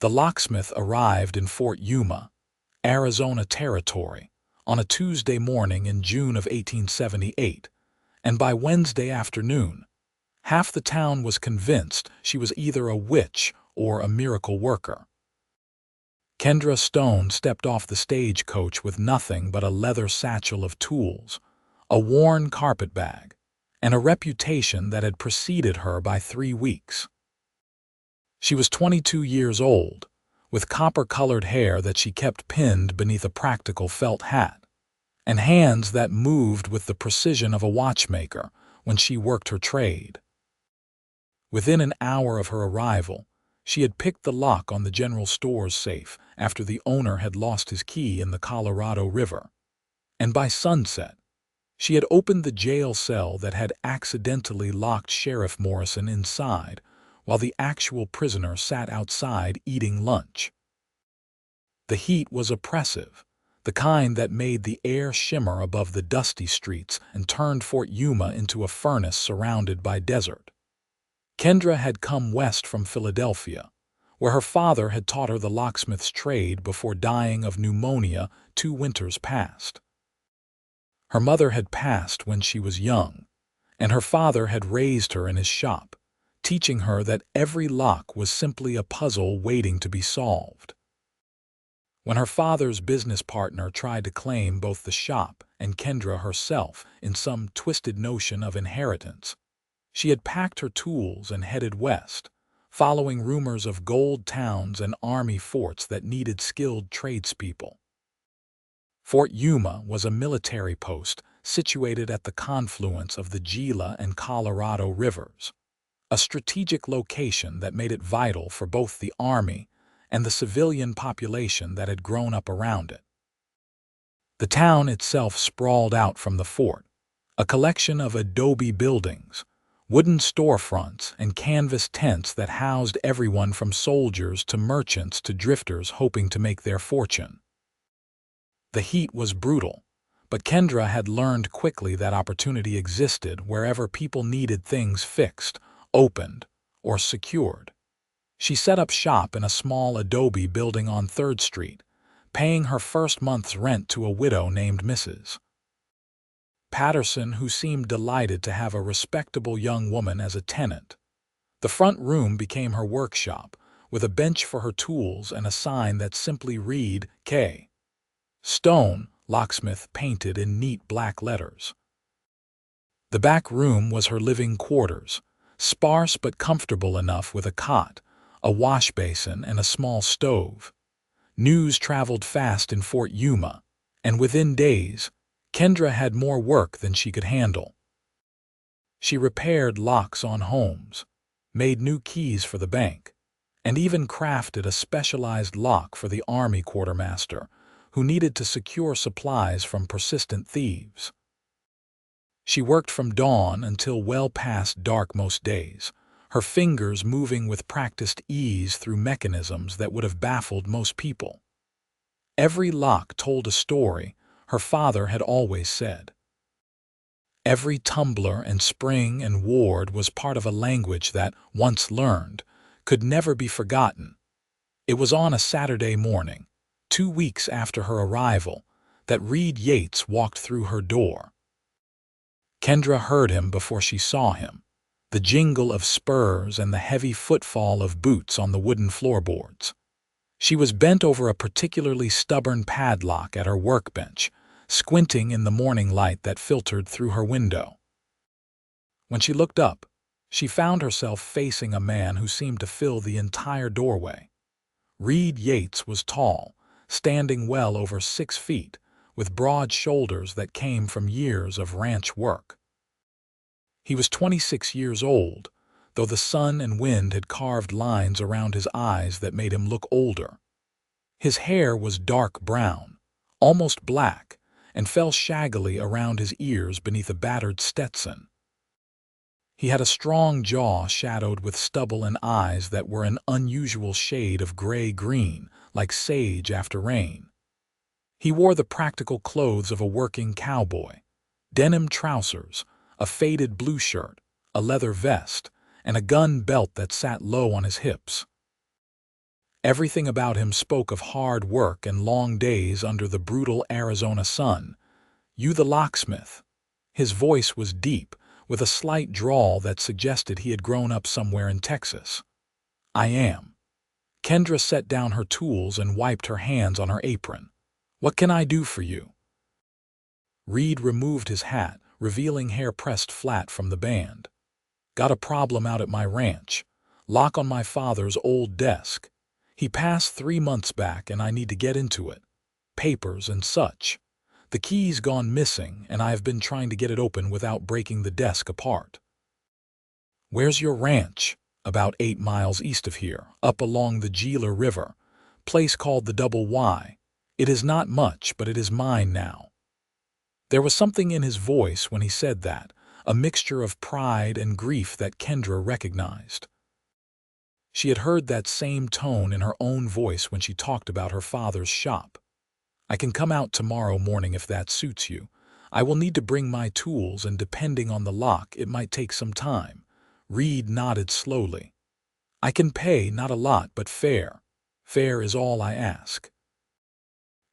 The locksmith arrived in Fort Yuma, Arizona Territory, on a Tuesday morning in June of 1878, and by Wednesday afternoon, half the town was convinced she was either a witch or a miracle worker. Kendra Stone stepped off the stagecoach with nothing but a leather satchel of tools, a worn carpetbag, and a reputation that had preceded her by 3 weeks. She was 22 years old, with copper-colored hair that she kept pinned beneath a practical felt hat, and hands that moved with the precision of a watchmaker when she worked her trade. Within an hour of her arrival, she had picked the lock on the general store's safe after the owner had lost his key in the Colorado River, and by sunset, she had opened the jail cell that had accidentally locked Sheriff Morrison inside while the actual prisoner sat outside eating lunch. The heat was oppressive, the kind that made the air shimmer above the dusty streets and turned Fort Yuma into a furnace surrounded by desert. Kendra had come west from Philadelphia, where her father had taught her the locksmith's trade before dying of pneumonia 2 winters past. Her mother had passed when she was young, and her father had raised her in his shop, teaching her that every lock was simply a puzzle waiting to be solved. When her father's business partner tried to claim both the shop and Kendra herself in some twisted notion of inheritance, she had packed her tools and headed west, following rumors of gold towns and army forts that needed skilled tradespeople. Fort Yuma was a military post situated at the confluence of the Gila and Colorado rivers, a strategic location that made it vital for both the Army and the civilian population that had grown up around it. The town itself sprawled out from the fort, a collection of adobe buildings, wooden storefronts, and canvas tents that housed everyone from soldiers to merchants to drifters hoping to make their fortune. The heat was brutal, but Kendra had learned quickly that opportunity existed wherever people needed things fixed, opened, or secured. She set up shop in a small adobe building on 3rd Street, paying her first month's rent to a widow named Mrs. Patterson, who seemed delighted to have a respectable young woman as a tenant. The front room became her workshop, with a bench for her tools and a sign that simply read K. Stone, locksmith, painted in neat black letters. The back room was her living quarters, sparse but comfortable enough with a cot, a wash basin, and a small stove. News traveled fast in Fort Yuma, and within days, Kendra had more work than she could handle. She repaired locks on homes, made new keys for the bank, and even crafted a specialized lock for the Army quartermaster, who needed to secure supplies from persistent thieves. She worked from dawn until well past dark most days, her fingers moving with practiced ease through mechanisms that would have baffled most people. Every lock told a story, her father had always said. Every tumbler and spring and ward was part of a language that, once learned, could never be forgotten. It was on a Saturday morning, 2 weeks after her arrival, that Reed Yates walked through her door. Kendra heard him before she saw him, the jingle of spurs and the heavy footfall of boots on the wooden floorboards. She was bent over a particularly stubborn padlock at her workbench, squinting in the morning light that filtered through her window. When she looked up, she found herself facing a man who seemed to fill the entire doorway. Reed Yates was tall, standing well over 6 feet, with broad shoulders that came from years of ranch work. He was 26 years old, though the sun and wind had carved lines around his eyes that made him look older. His hair was dark brown, almost black, and fell shaggily around his ears beneath a battered Stetson. He had a strong jaw shadowed with stubble and eyes that were an unusual shade of gray-green, like sage after rain. He wore the practical clothes of a working cowboy: denim trousers, a faded blue shirt, a leather vest, and a gun belt that sat low on his hips. Everything about him spoke of hard work and long days under the brutal Arizona sun. "You the locksmith?" His voice was deep, with a slight drawl that suggested he had grown up somewhere in Texas. "I am." Kendra set down her tools and wiped her hands on her apron. "What can I do for you?" Reed removed his hat, revealing hair pressed flat from the band. "Got a problem out at my ranch. Lock on my father's old desk. He passed 3 months back and I need to get into it. Papers and such. The key's gone missing and I have been trying to get it open without breaking the desk apart." "Where's your ranch?" "About 8 miles east of here, up along the Gila River. Place called the Double Y. It is not much, but it is mine now." There was something in his voice when he said that, a mixture of pride and grief that Kendra recognized. She had heard that same tone in her own voice when she talked about her father's shop. "I can come out tomorrow morning if that suits you. I will need to bring my tools and depending on the lock, it might take some time." Reed nodded slowly. "I can pay, not a lot, but fair. Fair is all I ask."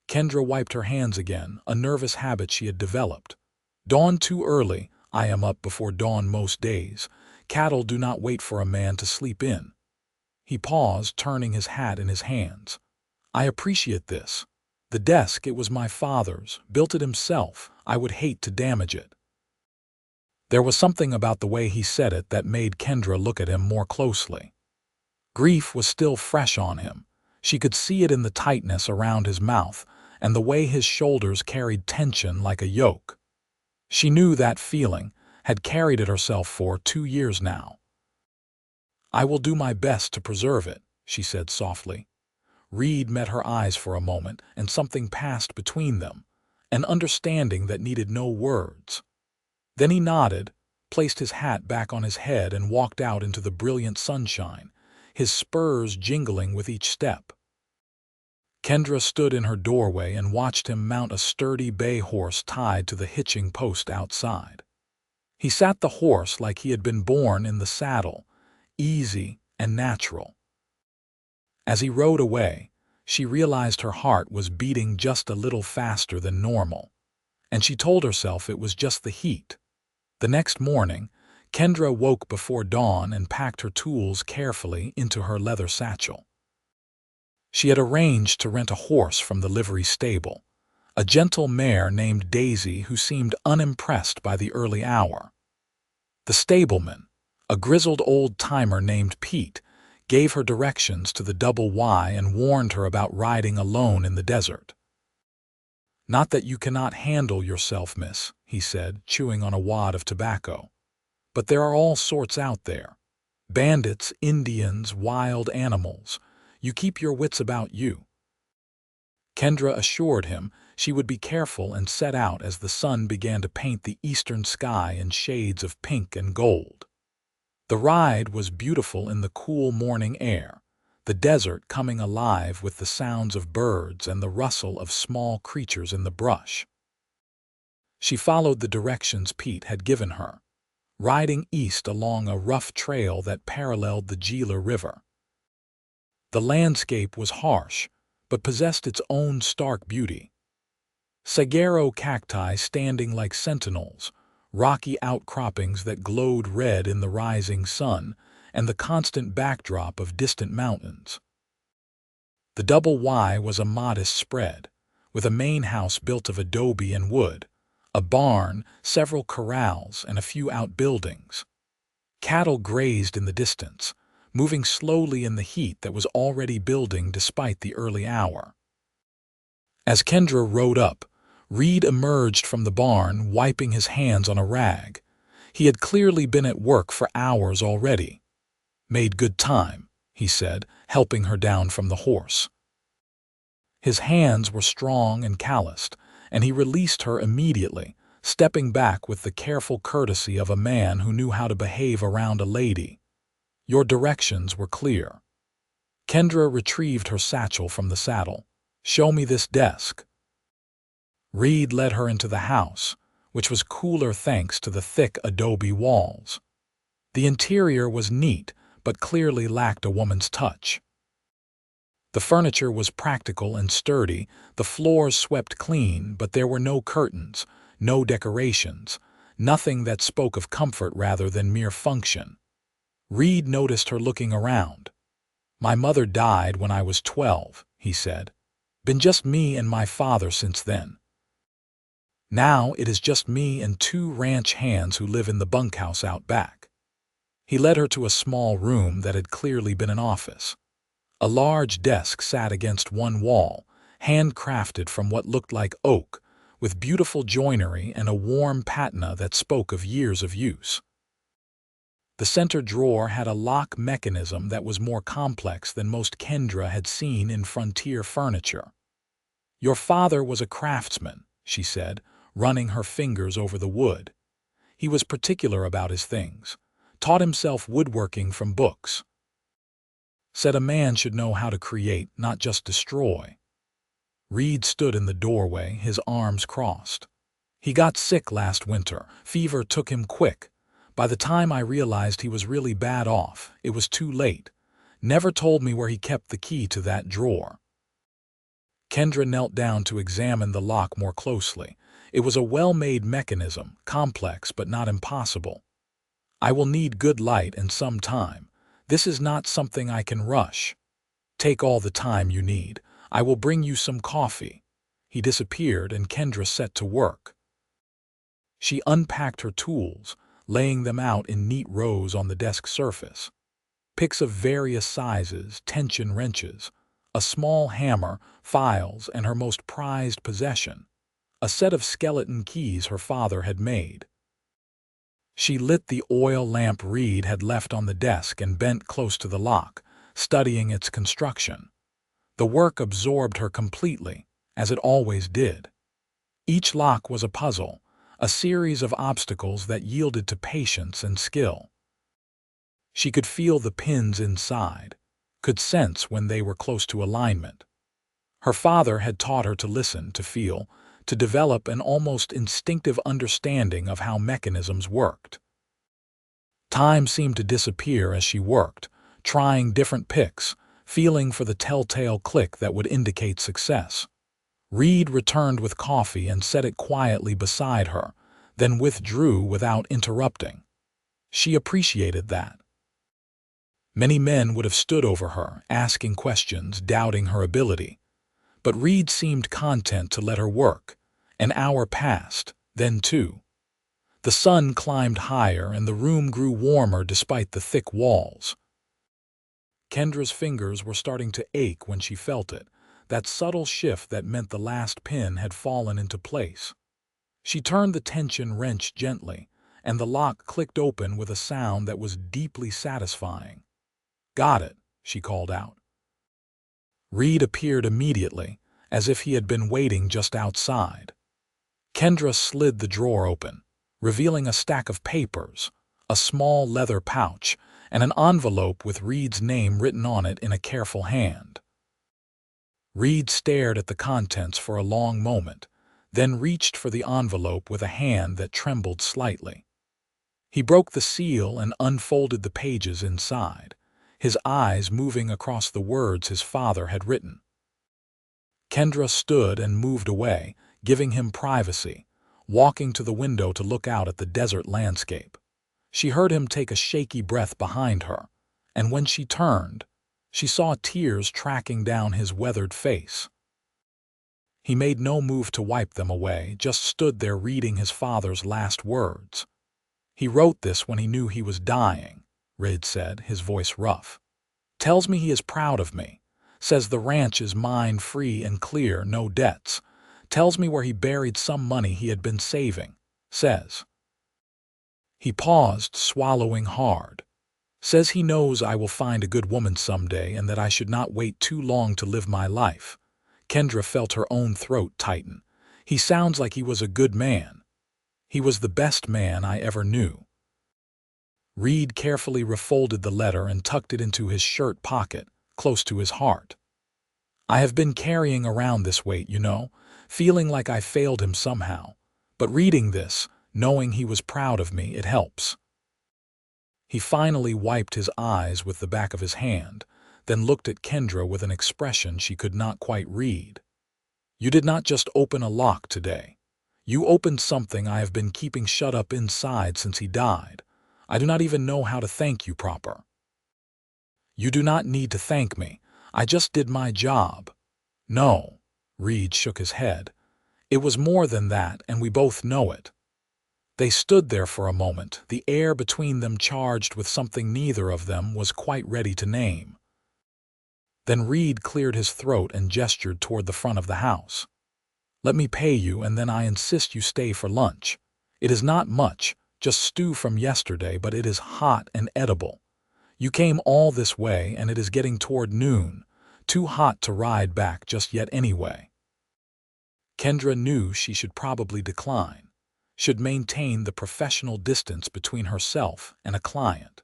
Kendra wiped her hands again, a nervous habit she had developed. "Dawn too early. I am up before dawn most days. Cattle do not wait for a man to sleep in." He paused, turning his hat in his hands. "I appreciate this. The desk, it was my father's, built it himself. I would hate to damage it." There was something about the way he said it that made Kendra look at him more closely. Grief was still fresh on him. She could see it in the tightness around his mouth and the way his shoulders carried tension like a yoke. She knew that feeling, had carried it herself for 2 years now. "I will do my best to preserve it," she said softly. Reed met her eyes for a moment, and something passed between them, an understanding that needed no words. Then he nodded, placed his hat back on his head and walked out into the brilliant sunshine, his spurs jingling with each step. Kendra stood in her doorway and watched him mount a sturdy bay horse tied to the hitching post outside. He sat the horse like he had been born in the saddle, easy and natural. As he rode away, she realized her heart was beating just a little faster than normal, and she told herself it was just the heat. The next morning, Kendra woke before dawn and packed her tools carefully into her leather satchel. She had arranged to rent a horse from the livery stable, a gentle mare named Daisy who seemed unimpressed by the early hour. The stableman, a grizzled old-timer named Pete, gave her directions to the Double Y and warned her about riding alone in the desert. "Not that you cannot handle yourself, miss," he said, chewing on a wad of tobacco. "But there are all sorts out there. Bandits, Indians, wild animals. You keep your wits about you." Kendra assured him she would be careful and set out as the sun began to paint the eastern sky in shades of pink and gold. The ride was beautiful in the cool morning air, the desert coming alive with the sounds of birds and the rustle of small creatures in the brush. She followed the directions Pete had given her, riding east along a rough trail that paralleled the Gila River. The landscape was harsh, but possessed its own stark beauty. Saguaro cacti standing like sentinels, rocky outcroppings that glowed red in the rising sun, and the constant backdrop of distant mountains. The Double Y was a modest spread, with a main house built of adobe and wood, a barn, several corrals, and a few outbuildings. Cattle grazed in the distance, moving slowly in the heat that was already building despite the early hour. As Kendra rode up, Reed emerged from the barn, wiping his hands on a rag. He had clearly been at work for hours already. "Made good time," he said, helping her down from the horse. His hands were strong and calloused, and he released her immediately, stepping back with the careful courtesy of a man who knew how to behave around a lady. "Your directions were clear." Kendra retrieved her satchel from the saddle. "Show me this desk." Reed led her into the house, which was cooler thanks to the thick adobe walls. The interior was neat, but clearly lacked a woman's touch. The furniture was practical and sturdy, the floors swept clean, but there were no curtains, no decorations, nothing that spoke of comfort rather than mere function. Reed noticed her looking around. "My mother died when I was 12, he said. "Been just me and my father since then. Now it is just me and 2 ranch hands who live in the bunkhouse out back." He led her to a small room that had clearly been an office. A large desk sat against one wall, handcrafted from what looked like oak, with beautiful joinery and a warm patina that spoke of years of use. The center drawer had a lock mechanism that was more complex than most Kendra had seen in frontier furniture. "Your father was a craftsman," she said, running her fingers over the wood. "He was particular about his things, taught himself woodworking from books. Said a man should know how to create, not just destroy." Reed stood in the doorway, his arms crossed. "He got sick last winter. Fever took him quick. By the time I realized he was really bad off, it was too late. Never told me where he kept the key to that drawer." Kendra knelt down to examine the lock more closely. It was a well-made mechanism, complex but not impossible. "I will need good light and some time. This is not something I can rush." "Take all the time you need. I will bring you some coffee." He disappeared and Kendra set to work. She unpacked her tools, laying them out in neat rows on the desk surface. Picks of various sizes, tension wrenches, a small hammer, files, and her most prized possession, a set of skeleton keys her father had made. She lit the oil lamp Reed had left on the desk and bent close to the lock, studying its construction. The work absorbed her completely, as it always did. Each lock was a puzzle, a series of obstacles that yielded to patience and skill. She could feel the pins inside, could sense when they were close to alignment. Her father had taught her to listen, to feel, to develop an almost instinctive understanding of how mechanisms worked. Time seemed to disappear as she worked, trying different picks, feeling for the telltale click that would indicate success. Reed returned with coffee and set it quietly beside her, then withdrew without interrupting. She appreciated that. Many men would have stood over her, asking questions, doubting her ability. But Reed seemed content to let her work. An hour passed, then 2. The sun climbed higher and the room grew warmer despite the thick walls. Kendra's fingers were starting to ache when she felt it, that subtle shift that meant the last pin had fallen into place. She turned the tension wrench gently, and the lock clicked open with a sound that was deeply satisfying. "Got it," she called out. Reed appeared immediately, as if he had been waiting just outside. Kendra slid the drawer open, revealing a stack of papers, a small leather pouch, and an envelope with Reed's name written on it in a careful hand. Reed stared at the contents for a long moment, then reached for the envelope with a hand that trembled slightly. He broke the seal and unfolded the pages inside, his eyes moving across the words his father had written. Kendra stood and moved away, giving him privacy, walking to the window to look out at the desert landscape. She heard him take a shaky breath behind her, and when she turned, she saw tears tracking down his weathered face. He made no move to wipe them away, just stood there reading his father's last words. "He wrote this when he knew he was dying," Reed said, his voice rough. "Tells me he is proud of me. Says the ranch is mine free and clear, no debts. Tells me where he buried some money he had been saving. Says." He paused, swallowing hard. "Says he knows I will find a good woman someday and that I should not wait too long to live my life." Kendra felt her own throat tighten. "He sounds like he was a good man. He was the best man I ever knew." Reed carefully refolded the letter and tucked it into his shirt pocket, close to his heart. "I have been carrying around this weight, feeling like I failed him somehow. But reading this, knowing he was proud of me, it helps." He finally wiped his eyes with the back of his hand, then looked at Kendra with an expression she could not quite read. "You did not just open a lock today. You opened something I have been keeping shut up inside since he died. I do not even know how to thank you proper." "You do not need to thank me. I just did my job." "No." Reed shook his head. "It was more than that, and we both know it." They stood there for a moment, the air between them charged with something neither of them was quite ready to name. Then Reed cleared his throat and gestured toward the front of the house. "Let me pay you, and then I insist you stay for lunch. It is not much, just stew from yesterday, but it is hot and edible. You came all this way, and it is getting toward noon. Too hot to ride back just yet anyway." Kendra knew she should probably decline, should maintain the professional distance between herself and a client.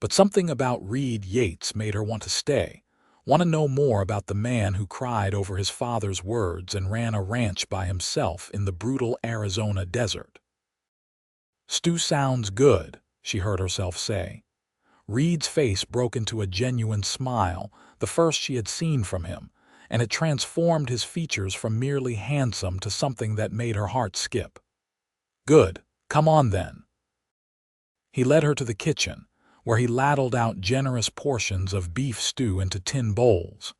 But something about Reed Yates made her want to stay, want to know more about the man who cried over his father's words and ran a ranch by himself in the brutal Arizona desert. "Stew sounds good," she heard herself say. Reed's face broke into a genuine smile, the first she had seen from him, and it transformed his features from merely handsome to something that made her heart skip. "Good, come on then." He led her to the kitchen, where he ladled out generous portions of beef stew into tin bowls.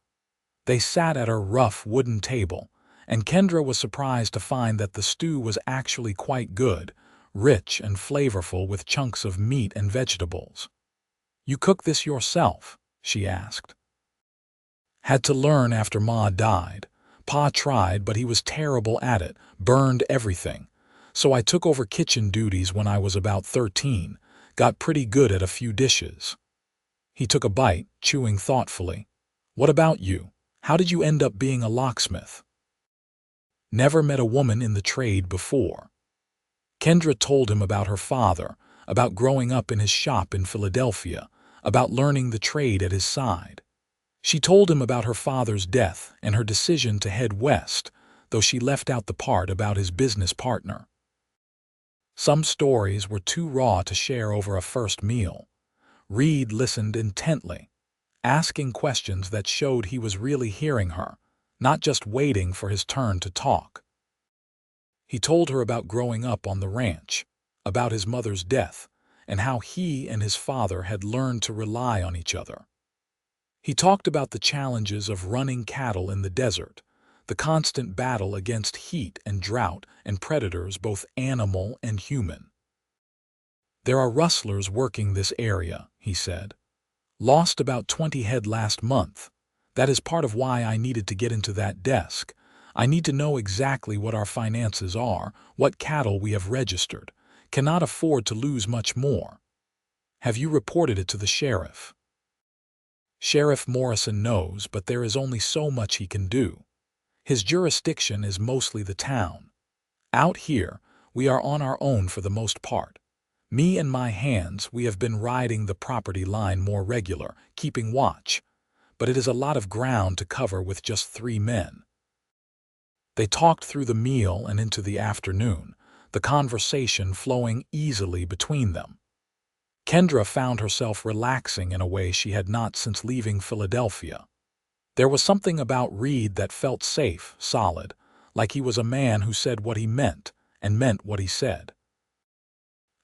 They sat at a rough wooden table, and Kendra was surprised to find that the stew was actually quite good, rich and flavorful with chunks of meat and vegetables. "You cook this yourself?" she asked. "Had to learn after Ma died. Pa tried, but he was terrible at it, burned everything. So I took over kitchen duties when I was about 13, got pretty good at a few dishes." He took a bite, chewing thoughtfully. "What about you? How did you end up being a locksmith?" "Never met a woman in the trade before." Kendra told him about her father, about growing up in his shop in Philadelphia, about learning the trade at his side. She told him about her father's death and her decision to head west, though she left out the part about his business partner. Some stories were too raw to share over a first meal. Reed listened intently, asking questions that showed he was really hearing her, not just waiting for his turn to talk. He told her about growing up on the ranch, about his mother's death, and how he and his father had learned to rely on each other. He talked about the challenges of running cattle in the desert, the constant battle against heat and drought and predators both animal and human. "There are rustlers working this area," he said. "Lost about 20 head last month. That is part of why I needed to get into that desk. I need to know exactly what our finances are, what cattle we have registered. Cannot afford to lose much more." "Have you reported it to the sheriff?" "Sheriff Morrison knows, but there is only so much he can do. His jurisdiction is mostly the town. Out here, we are on our own for the most part. Me and my hands, we have been riding the property line more regular, keeping watch, but it is a lot of ground to cover with just 3 men." They talked through the meal and into the afternoon, the conversation flowing easily between them. Kendra found herself relaxing in a way she had not since leaving Philadelphia. There was something about Reed that felt safe, solid, like he was a man who said what he meant and meant what he said.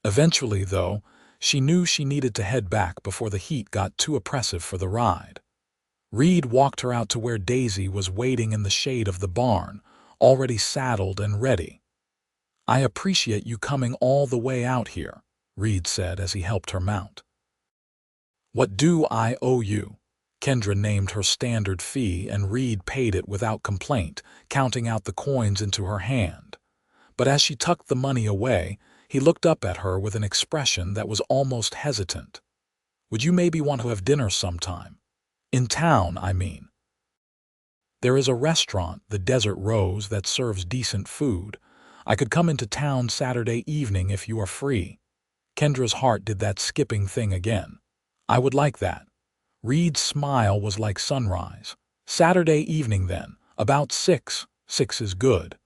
Eventually, though, she knew she needed to head back before the heat got too oppressive for the ride. Reed walked her out to where Daisy was waiting in the shade of the barn, already saddled and ready. "I appreciate you coming all the way out here," Reed said as he helped her mount. "What do I owe you?" Kendra named her standard fee, and Reed paid it without complaint, counting out the coins into her hand. But as she tucked the money away, he looked up at her with an expression that was almost hesitant. "Would you maybe want to have dinner sometime? In town, I mean. There is a restaurant, the Desert Rose, that serves decent food. I could come into town Saturday evening if you are free." Kendra's heart did that skipping thing again. "I would like that." Reed's smile was like sunrise. "Saturday evening then, about 6. 6 is good."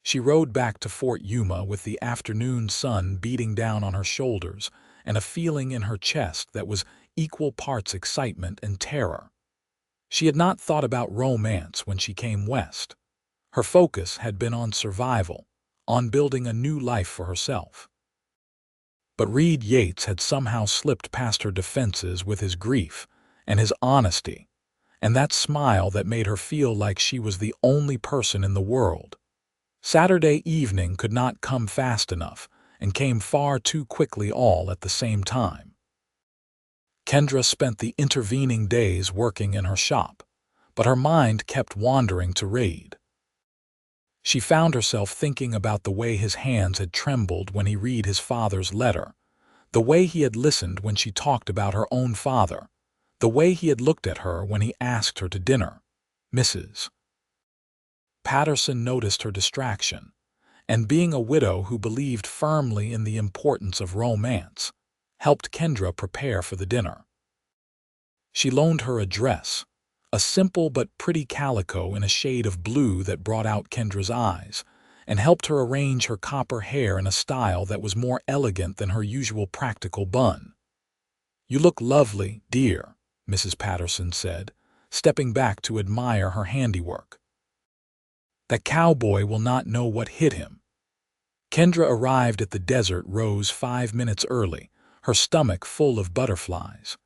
She rode back to Fort Yuma with the afternoon sun beating down on her shoulders and a feeling in her chest that was equal parts excitement and terror. She had not thought about romance when she came west. Her focus had been on survival, on building a new life for herself. But Reed Yates had somehow slipped past her defenses with his grief and his honesty, and that smile that made her feel like she was the only person in the world. Saturday evening could not come fast enough and came far too quickly all at the same time. Kendra spent the intervening days working in her shop, but her mind kept wandering to Reed. She found herself thinking about the way his hands had trembled when he read his father's letter, the way he had listened when she talked about her own father, the way he had looked at her when he asked her to dinner. Mrs. Patterson noticed her distraction, and being a widow who believed firmly in the importance of romance, helped Kendra prepare for the dinner. She loaned her a dress, a simple but pretty calico in a shade of blue that brought out Kendra's eyes, and helped her arrange her copper hair in a style that was more elegant than her usual practical bun. "You look lovely, dear," Mrs. Patterson said, stepping back to admire her handiwork. "That cowboy will not know what hit him." Kendra arrived at the Desert Rose 5 minutes early, her stomach full of butterflies.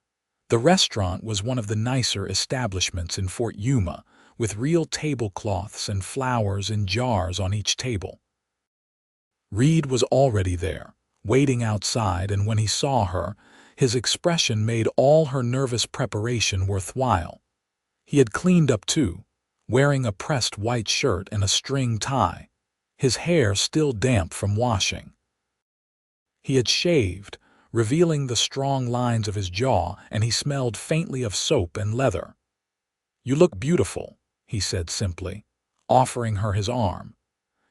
The restaurant was one of the nicer establishments in Fort Yuma, with real tablecloths and flowers in jars on each table. Reed was already there, waiting outside, and when he saw her, his expression made all her nervous preparation worthwhile. He had cleaned up too, wearing a pressed white shirt and a string tie, his hair still damp from washing. He had shaved, revealing the strong lines of his jaw, and he smelled faintly of soap and leather. "You look beautiful," he said simply, offering her his arm.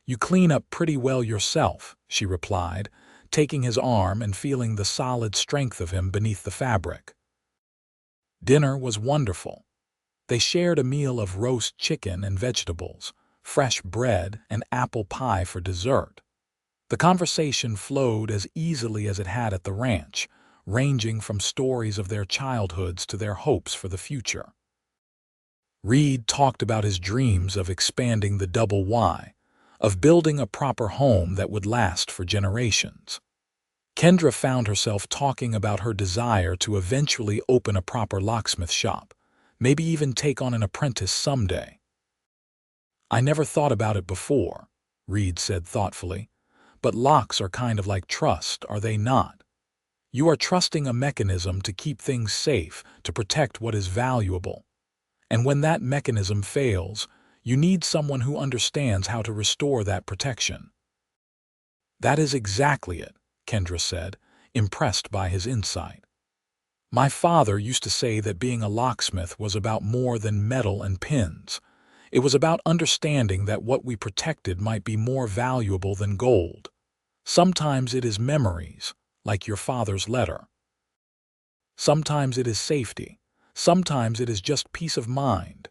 "You clean up pretty well yourself," she replied, taking his arm and feeling the solid strength of him beneath the fabric. Dinner was wonderful. They shared a meal of roast chicken and vegetables, fresh bread, and apple pie for dessert. The conversation flowed as easily as it had at the ranch, ranging from stories of their childhoods to their hopes for the future. Reed talked about his dreams of expanding the Double Y, of building a proper home that would last for generations. Kendra found herself talking about her desire to eventually open a proper locksmith shop, maybe even take on an apprentice someday. "I never thought about it before," Reed said thoughtfully. "But locks are kind of like trust, are they not? You are trusting a mechanism to keep things safe, to protect what is valuable. And when that mechanism fails, you need someone who understands how to restore that protection." "That is exactly it," Kendra said, impressed by his insight. "My father used to say that being a locksmith was about more than metal and pins. It was about understanding that what we protected might be more valuable than gold. Sometimes it is memories, like your father's letter. Sometimes it is safety. Sometimes it is just peace of mind."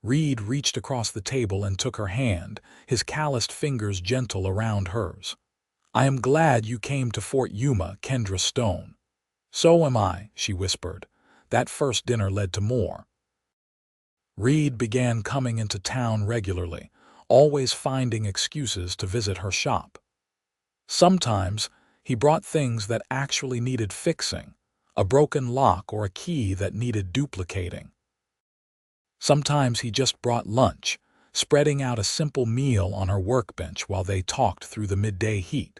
Reed reached across the table and took her hand, his calloused fingers gentle around hers. "I am glad you came to Fort Yuma, Kendra Stone." "So am I," she whispered. That first dinner led to more. Reed began coming into town regularly, always finding excuses to visit her shop. Sometimes he brought things that actually needed fixing, a broken lock or a key that needed duplicating. Sometimes he just brought lunch, spreading out a simple meal on her workbench while they talked through the midday heat.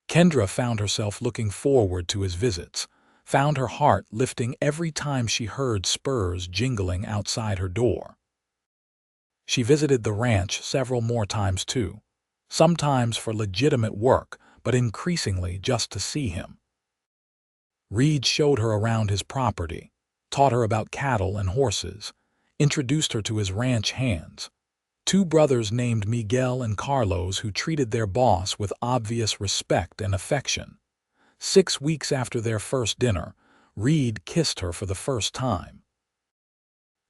Kendra found herself looking forward to his visits, found her heart lifting every time she heard spurs jingling outside her door. She visited the ranch several more times too, sometimes for legitimate work, but increasingly just to see him. Reed showed her around his property, taught her about cattle and horses, introduced her to his ranch hands, two brothers named Miguel and Carlos who treated their boss with obvious respect and affection. 6 weeks after their first dinner, Reed kissed her for the first time.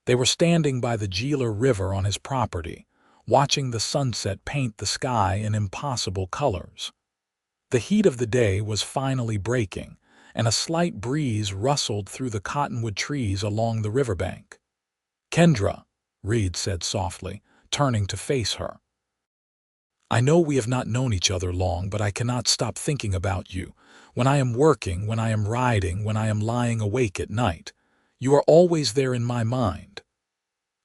They were standing by the Gila River on his property, watching the sunset paint the sky in impossible colors. The heat of the day was finally breaking, and a slight breeze rustled through the cottonwood trees along the riverbank. "Kendra," Reed said softly, turning to face her. "I know we have not known each other long, but I cannot stop thinking about you. When I am working, when I am riding, when I am lying awake at night, you are always there in my mind."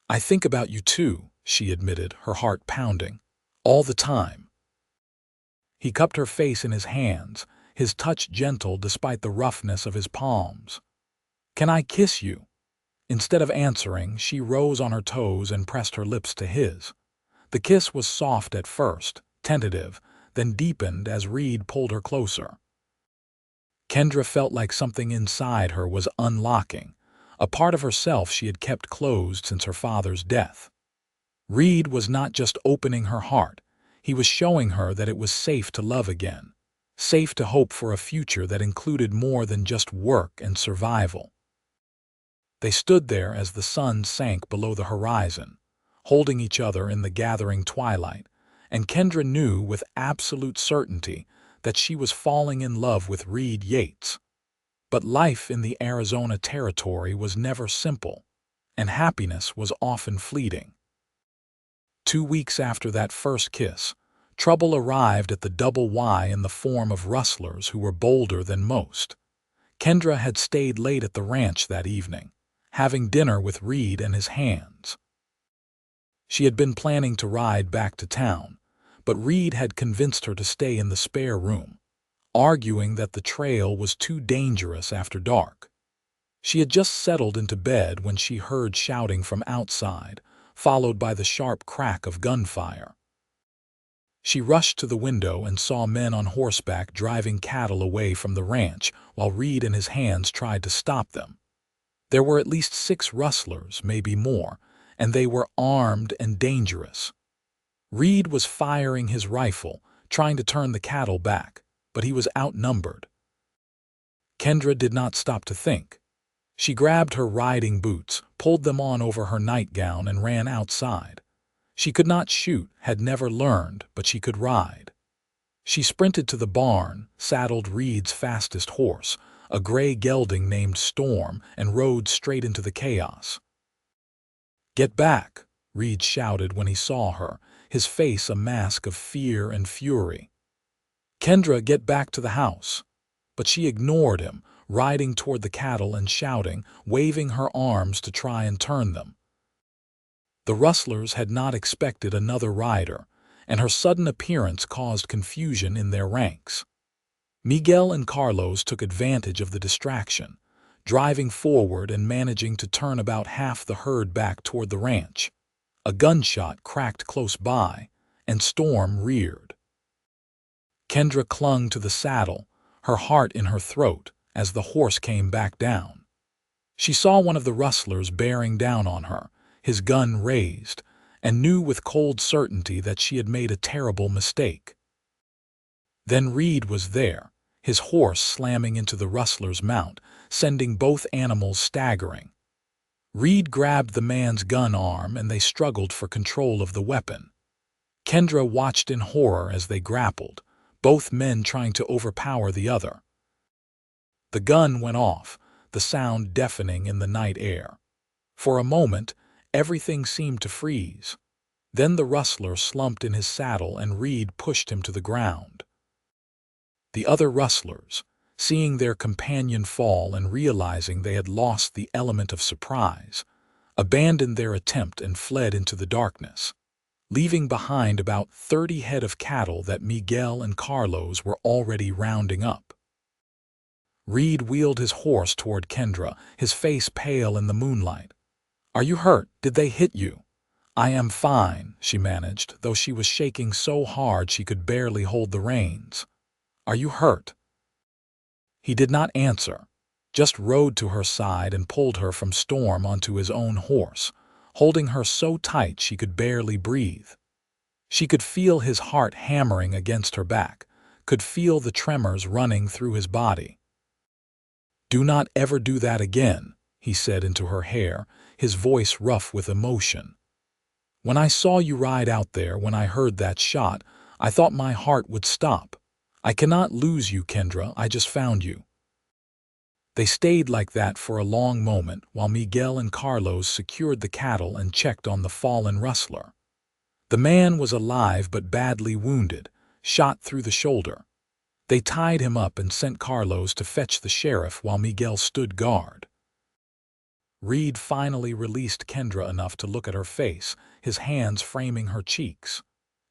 "I think about you too," she admitted, her heart pounding. "All the time." He cupped her face in his hands, his touch gentle despite the roughness of his palms. "Can I kiss you?" Instead of answering, she rose on her toes and pressed her lips to his. The kiss was soft at first, tentative, then deepened as Reed pulled her closer. Kendra felt like something inside her was unlocking, a part of herself she had kept closed since her father's death. Reed was not just opening her heart, he was showing her that it was safe to love again, safe to hope for a future that included more than just work and survival. They stood there as the sun sank below the horizon, holding each other in the gathering twilight, and Kendra knew with absolute certainty that she was falling in love with Reed Yates. But life in the Arizona territory was never simple, and happiness was often fleeting. 2 weeks after that first kiss, trouble arrived at the Double Y in the form of rustlers who were bolder than most. Kendra had stayed late at the ranch that evening, having dinner with Reed and his hands. She had been planning to ride back to town, but Reed had convinced her to stay in the spare room, arguing that the trail was too dangerous after dark. She had just settled into bed when she heard shouting from outside, followed by the sharp crack of gunfire. She rushed to the window and saw men on horseback driving cattle away from the ranch while Reed and his hands tried to stop them. There were at least 6 rustlers, maybe more, and they were armed and dangerous. Reed was firing his rifle, trying to turn the cattle back, but he was outnumbered. Kendra did not stop to think. She grabbed her riding boots, pulled them on over her nightgown, and ran outside. She could not shoot, had never learned, but she could ride. She sprinted to the barn, saddled Reed's fastest horse, a gray gelding named Storm, and rode straight into the chaos. "Get back!" Reed shouted when he saw her, his face a mask of fear and fury. "Kendra, get back to the house!" But she ignored him, riding toward the cattle and shouting, waving her arms to try and turn them. The rustlers had not expected another rider, and her sudden appearance caused confusion in their ranks. Miguel and Carlos took advantage of the distraction, driving forward and managing to turn about half the herd back toward the ranch. A gunshot cracked close by, and Storm reared. Kendra clung to the saddle, her heart in her throat, as the horse came back down. She saw one of the rustlers bearing down on her, his gun raised, and knew with cold certainty that she had made a terrible mistake. Then Reed was there, his horse slamming into the rustler's mount, sending both animals staggering. Reed grabbed the man's gun arm and they struggled for control of the weapon. Kendra watched in horror as they grappled, both men trying to overpower the other. The gun went off, the sound deafening in the night air. For a moment, everything seemed to freeze. Then the rustler slumped in his saddle and Reed pushed him to the ground. The other rustlers, seeing their companion fall and realizing they had lost the element of surprise, abandoned their attempt and fled into the darkness, leaving behind about 30 head of cattle that Miguel and Carlos were already rounding up. Reed wheeled his horse toward Kendra, his face pale in the moonlight. "Are you hurt? Did they hit you?" "I am fine," she managed, though she was shaking so hard she could barely hold the reins. "Are you hurt?" He did not answer, just rode to her side and pulled her from Storm onto his own horse, holding her so tight she could barely breathe. She could feel his heart hammering against her back, could feel the tremors running through his body. "Do not ever do that again," he said into her hair, his voice rough with emotion. "When I saw you ride out there, when I heard that shot, I thought my heart would stop. I cannot lose you, Kendra. I just found you." They stayed like that for a long moment while Miguel and Carlos secured the cattle and checked on the fallen rustler. The man was alive but badly wounded, shot through the shoulder. They tied him up and sent Carlos to fetch the sheriff while Miguel stood guard. Reed finally released Kendra enough to look at her face, his hands framing her cheeks.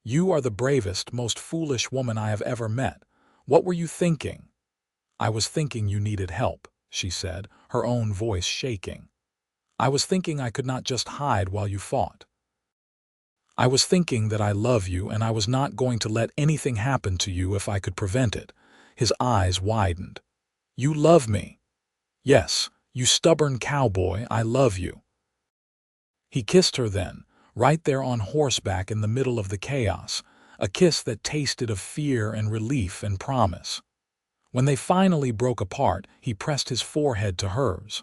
"You are the bravest, most foolish woman I have ever met. What were you thinking?" "I was thinking you needed help," she said, her own voice shaking. "I was thinking I could not just hide while you fought. I was thinking that I love you and I was not going to let anything happen to you if I could prevent it." His eyes widened. "You love me." "Yes, you stubborn cowboy, I love you." He kissed her then, right there on horseback in the middle of the chaos, a kiss that tasted of fear and relief and promise. When they finally broke apart, he pressed his forehead to hers.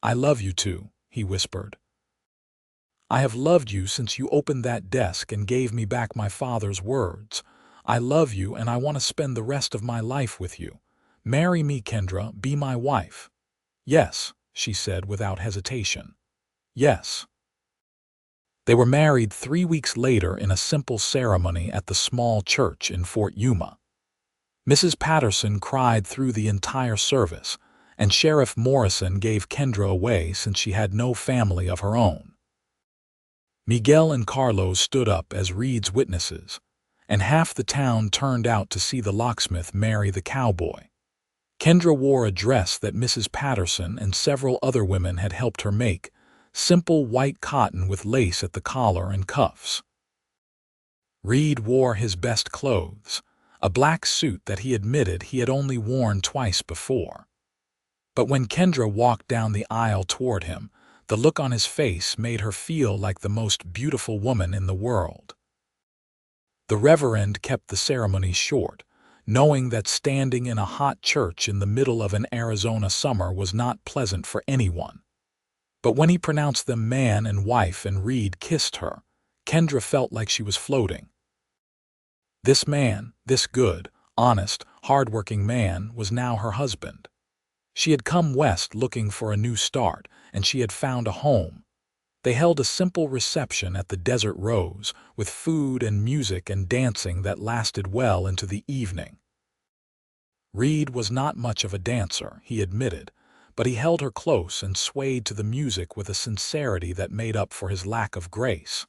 "I love you too," he whispered. "I have loved you since you opened that desk and gave me back my father's words. I love you and I want to spend the rest of my life with you. Marry me, Kendra, be my wife." "Yes," she said without hesitation. "Yes." They were married 3 weeks later in a simple ceremony at the small church in Fort Yuma. Mrs. Patterson cried through the entire service, and Sheriff Morrison gave Kendra away since she had no family of her own. Miguel and Carlos stood up as Reed's witnesses, and half the town turned out to see the locksmith marry the cowboy. Kendra wore a dress that Mrs. Patterson and several other women had helped her make, simple white cotton with lace at the collar and cuffs. Reed wore his best clothes, a black suit that he admitted he had only worn twice before. But when Kendra walked down the aisle toward him, the look on his face made her feel like the most beautiful woman in the world. The Reverend kept the ceremony short, knowing that standing in a hot church in the middle of an Arizona summer was not pleasant for anyone. But when he pronounced them man and wife and Reed kissed her, Kendra felt like she was floating. This man, this good, honest, hard-working man, was now her husband. She had come west looking for a new start, and she had found a home. They held a simple reception at the Desert Rose, with food and music and dancing that lasted well into the evening. Reed was not much of a dancer, he admitted, but he held her close and swayed to the music with a sincerity that made up for his lack of grace.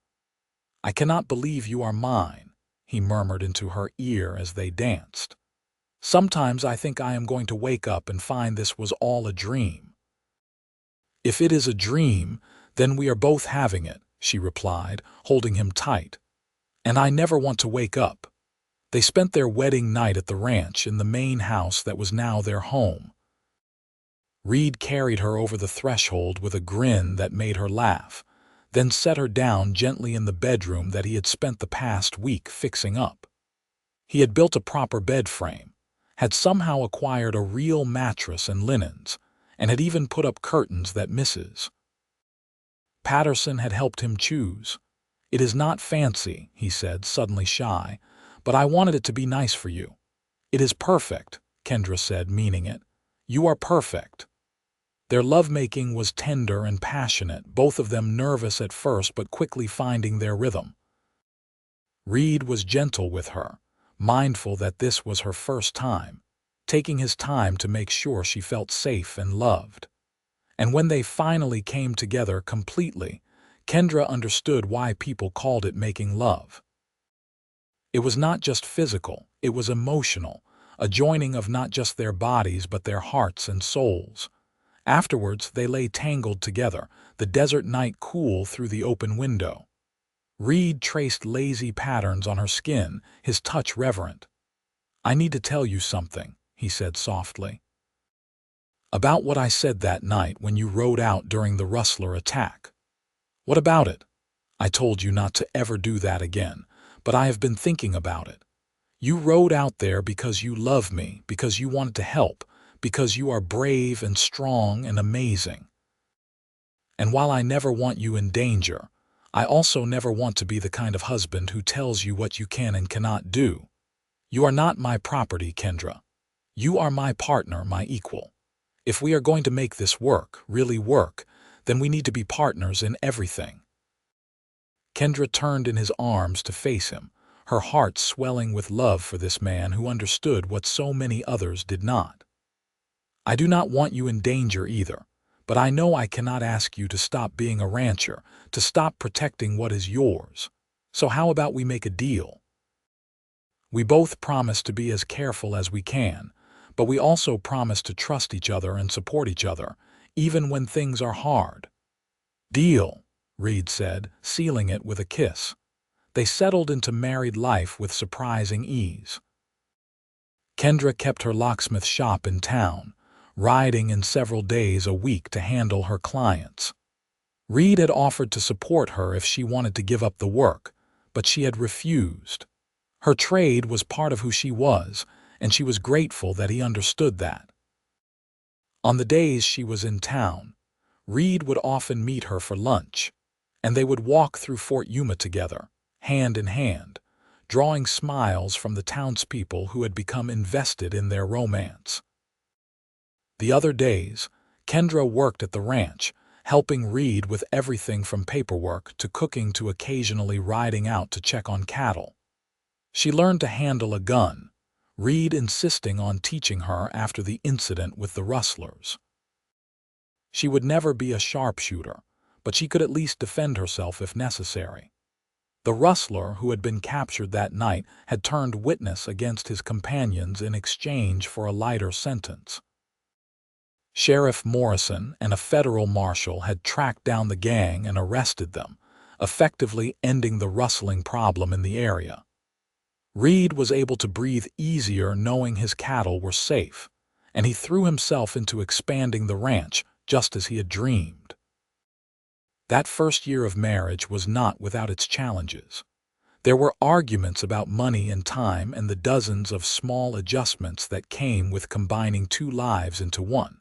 "I cannot believe you are mine," he murmured into her ear as they danced. "Sometimes I think I am going to wake up and find this was all a dream." "If it is a dream, then we are both having it," she replied, holding him tight. "And I never want to wake up." They spent their wedding night at the ranch in the main house that was now their home. Reed carried her over the threshold with a grin that made her laugh, then set her down gently in the bedroom that he had spent the past week fixing up. He had built a proper bed frame, had somehow acquired a real mattress and linens, and had even put up curtains that Mrs. Patterson had helped him choose. "It is not fancy," he said, suddenly shy, "but I wanted it to be nice for you." "It is perfect," Kendra said, meaning it. "You are perfect." Their lovemaking was tender and passionate, both of them nervous at first but quickly finding their rhythm. Reed was gentle with her, mindful that this was her first time, taking his time to make sure she felt safe and loved. And when they finally came together completely, Kendra understood why people called it making love. It was not just physical, it was emotional, a joining of not just their bodies but their hearts and souls. Afterwards, they lay tangled together, the desert night cool through the open window. Reed traced lazy patterns on her skin, his touch reverent. "I need to tell you something," he said softly. "About what I said that night when you rode out during the rustler attack." "What about it?" "I told you not to ever do that again, but I have been thinking about it. You rode out there because you love me, because you wanted to help, because you are brave and strong and amazing. And while I never want you in danger, I also never want to be the kind of husband who tells you what you can and cannot do. You are not my property, Kendra. You are my partner, my equal. If we are going to make this work, really work, then we need to be partners in everything." Kendra turned in his arms to face him, her heart swelling with love for this man who understood what so many others did not. "I do not want you in danger either, but I know I cannot ask you to stop being a rancher, to stop protecting what is yours. So how about we make a deal? We both promise to be as careful as we can, but we also promise to trust each other and support each other, even when things are hard." "Deal," Reed said, sealing it with a kiss. They settled into married life with surprising ease. Kendra kept her locksmith shop in town, riding in several days a week to handle her clients. Reed had offered to support her if she wanted to give up the work, but she had refused. Her trade was part of who she was, and she was grateful that he understood that. On the days she was in town, Reed would often meet her for lunch, and they would walk through Fort Yuma together, hand in hand, drawing smiles from the townspeople who had become invested in their romance. The other days, Kendra worked at the ranch, helping Reed with everything from paperwork to cooking to occasionally riding out to check on cattle. She learned to handle a gun, Reed insisting on teaching her after the incident with the rustlers. She would never be a sharpshooter, but she could at least defend herself if necessary. The rustler who had been captured that night had turned witness against his companions in exchange for a lighter sentence. Sheriff Morrison and a federal marshal had tracked down the gang and arrested them, effectively ending the rustling problem in the area. Reed was able to breathe easier knowing his cattle were safe, and he threw himself into expanding the ranch just as he had dreamed. That first year of marriage was not without its challenges. There were arguments about money and time and the dozens of small adjustments that came with combining two lives into one.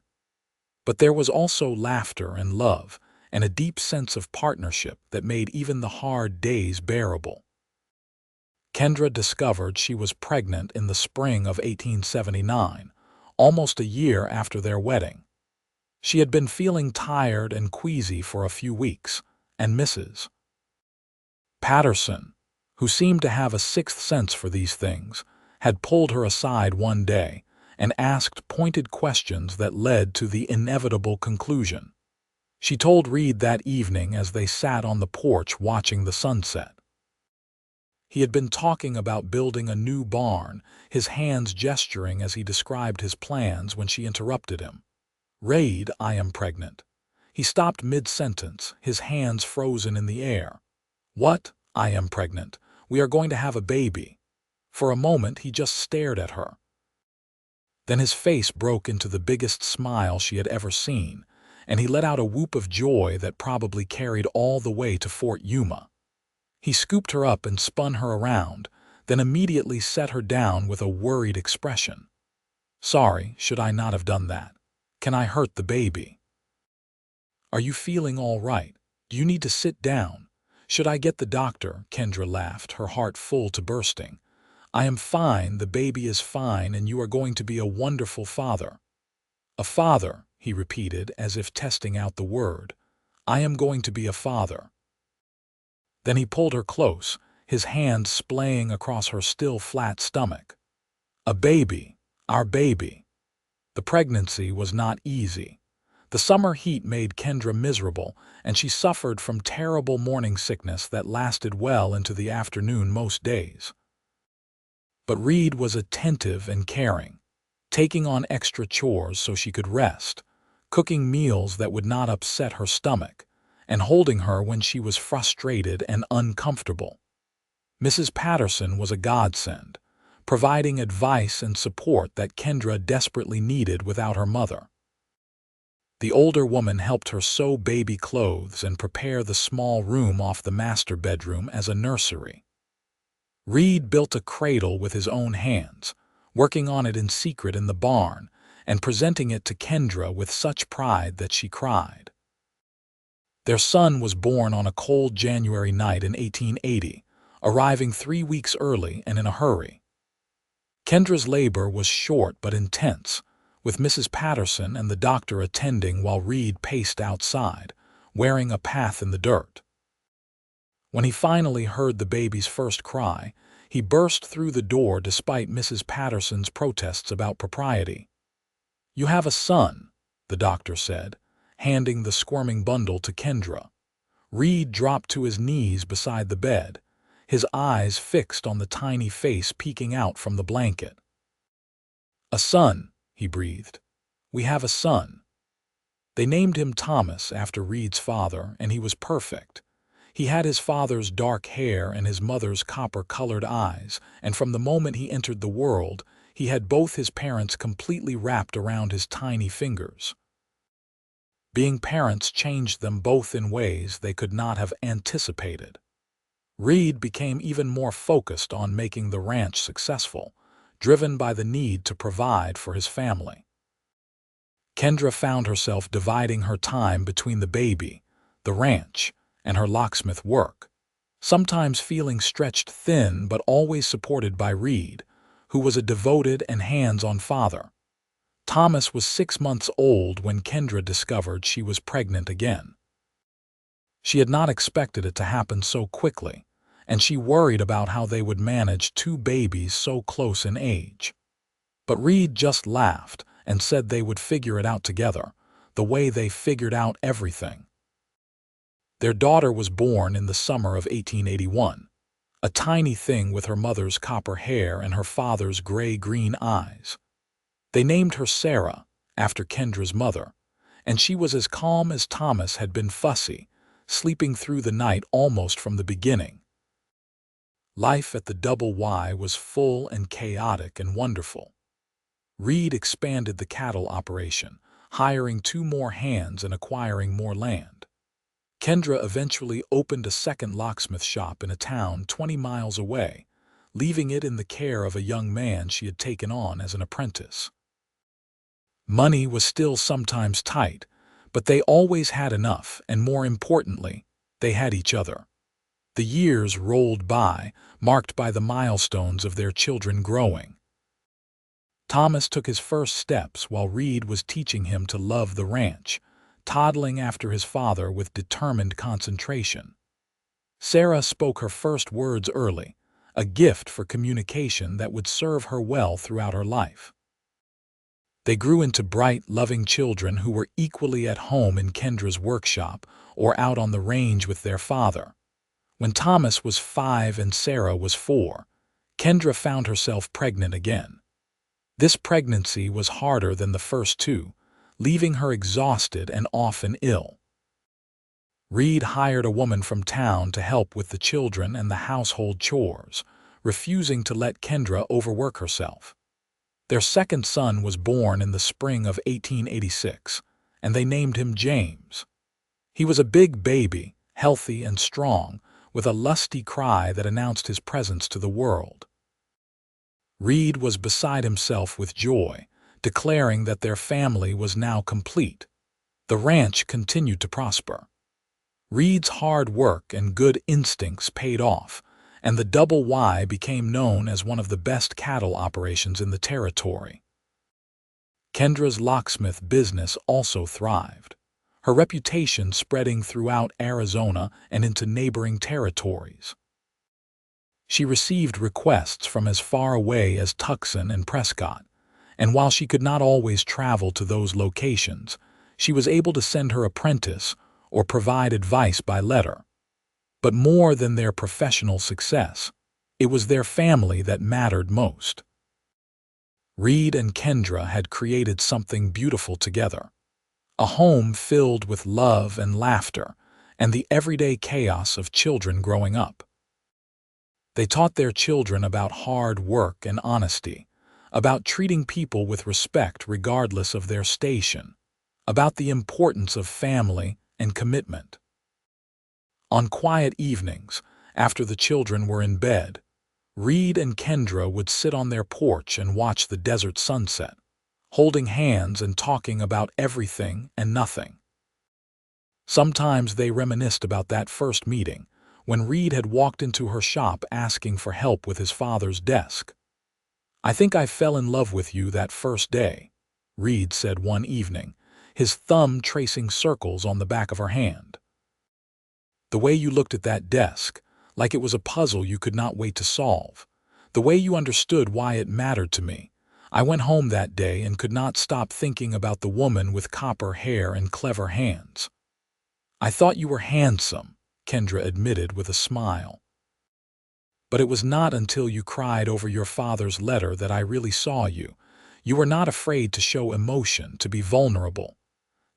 But there was also laughter and love, and a deep sense of partnership that made even the hard days bearable. Kendra discovered she was pregnant in the spring of 1879, almost a year after their wedding. She had been feeling tired and queasy for a few weeks, and Mrs. Patterson, who seemed to have a sixth sense for these things, had pulled her aside one day and asked pointed questions that led to the inevitable conclusion. She told Reed that evening as they sat on the porch watching the sunset. He had been talking about building a new barn, his hands gesturing as he described his plans when she interrupted him. "Reed, I am pregnant." He stopped mid-sentence, his hands frozen in the air. "What? I am pregnant. We are going to have a baby." For a moment he just stared at her. Then his face broke into the biggest smile she had ever seen, and he let out a whoop of joy that probably carried all the way to Fort Yuma. He scooped her up and spun her around, then immediately set her down with a worried expression. "Sorry, should I not have done that? Can I hurt the baby? Are you feeling all right? Do you need to sit down? Should I get the doctor?" Kendra laughed, her heart full to bursting. "I am fine, the baby is fine, and you are going to be a wonderful father." "A father," he repeated as if testing out the word. "I am going to be a father." Then he pulled her close, his hand splaying across her still flat stomach. "A baby, our baby." The pregnancy was not easy. The summer heat made Kendra miserable, and she suffered from terrible morning sickness that lasted well into the afternoon most days. But Reed was attentive and caring, taking on extra chores so she could rest, cooking meals that would not upset her stomach, and holding her when she was frustrated and uncomfortable. Mrs. Patterson was a godsend, providing advice and support that Kendra desperately needed without her mother. The older woman helped her sew baby clothes and prepare the small room off the master bedroom as a nursery. Reed built a cradle with his own hands, working on it in secret in the barn and presenting it to Kendra with such pride that she cried. Their son was born on a cold January night in 1880, arriving 3 weeks early and in a hurry. Kendra's labor was short but intense, with Mrs. Patterson and the doctor attending while Reed paced outside, wearing a path in the dirt. When he finally heard the baby's first cry, he burst through the door despite Mrs. Patterson's protests about propriety. "You have a son," the doctor said, handing the squirming bundle to Kendra. Reed dropped to his knees beside the bed, his eyes fixed on the tiny face peeking out from the blanket. "A son," he breathed. "We have a son." They named him Thomas after Reed's father, and he was perfect. He had his father's dark hair and his mother's copper-colored eyes, and from the moment he entered the world, he had both his parents completely wrapped around his tiny fingers. Being parents changed them both in ways they could not have anticipated. Reed became even more focused on making the ranch successful, driven by the need to provide for his family. Kendra found herself dividing her time between the baby, the ranch, and her locksmith work, sometimes feeling stretched thin but always supported by Reed, who was a devoted and hands-on father. Thomas was 6 months old when Kendra discovered she was pregnant again. She had not expected it to happen so quickly, and she worried about how they would manage 2 babies so close in age. But Reed just laughed and said they would figure it out together, the way they figured out everything. Their daughter was born in the summer of 1881, a tiny thing with her mother's copper hair and her father's gray-green eyes. They named her Sarah, after Kendra's mother, and she was as calm as Thomas had been fussy, sleeping through the night almost from the beginning. Life at the Double Y was full and chaotic and wonderful. Reed expanded the cattle operation, hiring 2 more hands and acquiring more land. Kendra eventually opened a second locksmith shop in a town 20 miles away, leaving it in the care of a young man she had taken on as an apprentice. Money was still sometimes tight, but they always had enough, and more importantly, they had each other. The years rolled by, marked by the milestones of their children growing. Thomas took his first steps while Reed was teaching him to love the ranch, toddling after his father with determined concentration. Sarah spoke her first words early, a gift for communication that would serve her well throughout her life. They grew into bright, loving children who were equally at home in Kendra's workshop or out on the range with their father. When Thomas was 5 and Sarah was 4, Kendra found herself pregnant again. This pregnancy was harder than the first 2, leaving her exhausted and often ill. Reed hired a woman from town to help with the children and the household chores, refusing to let Kendra overwork herself. Their second son was born in the spring of 1886, and they named him James. He was a big baby, healthy and strong, with a lusty cry that announced his presence to the world. Reed was beside himself with joy, declaring that their family was now complete. The ranch continued to prosper. Reed's hard work and good instincts paid off, and the Double Y became known as one of the best cattle operations in the territory. Kendra's locksmith business also thrived, her reputation spreading throughout Arizona and into neighboring territories. She received requests from as far away as Tucson and Prescott, and while she could not always travel to those locations, she was able to send her apprentice or provide advice by letter. But more than their professional success, it was their family that mattered most. Reed and Kendra had created something beautiful together, a home filled with love and laughter and the everyday chaos of children growing up. They taught their children about hard work and honesty, about treating people with respect regardless of their station, about the importance of family and commitment. On quiet evenings, after the children were in bed, Reed and Kendra would sit on their porch and watch the desert sunset, holding hands and talking about everything and nothing. Sometimes they reminisced about that first meeting, when Reed had walked into her shop asking for help with his father's desk. "I think I fell in love with you that first day," Reed said one evening, his thumb tracing circles on the back of her hand. "The way you looked at that desk, like it was a puzzle you could not wait to solve. The way you understood why it mattered to me. I went home that day and could not stop thinking about the woman with copper hair and clever hands." "I thought you were handsome," Kendra admitted with a smile. "But it was not until you cried over your father's letter that I really saw you. You were not afraid to show emotion, to be vulnerable.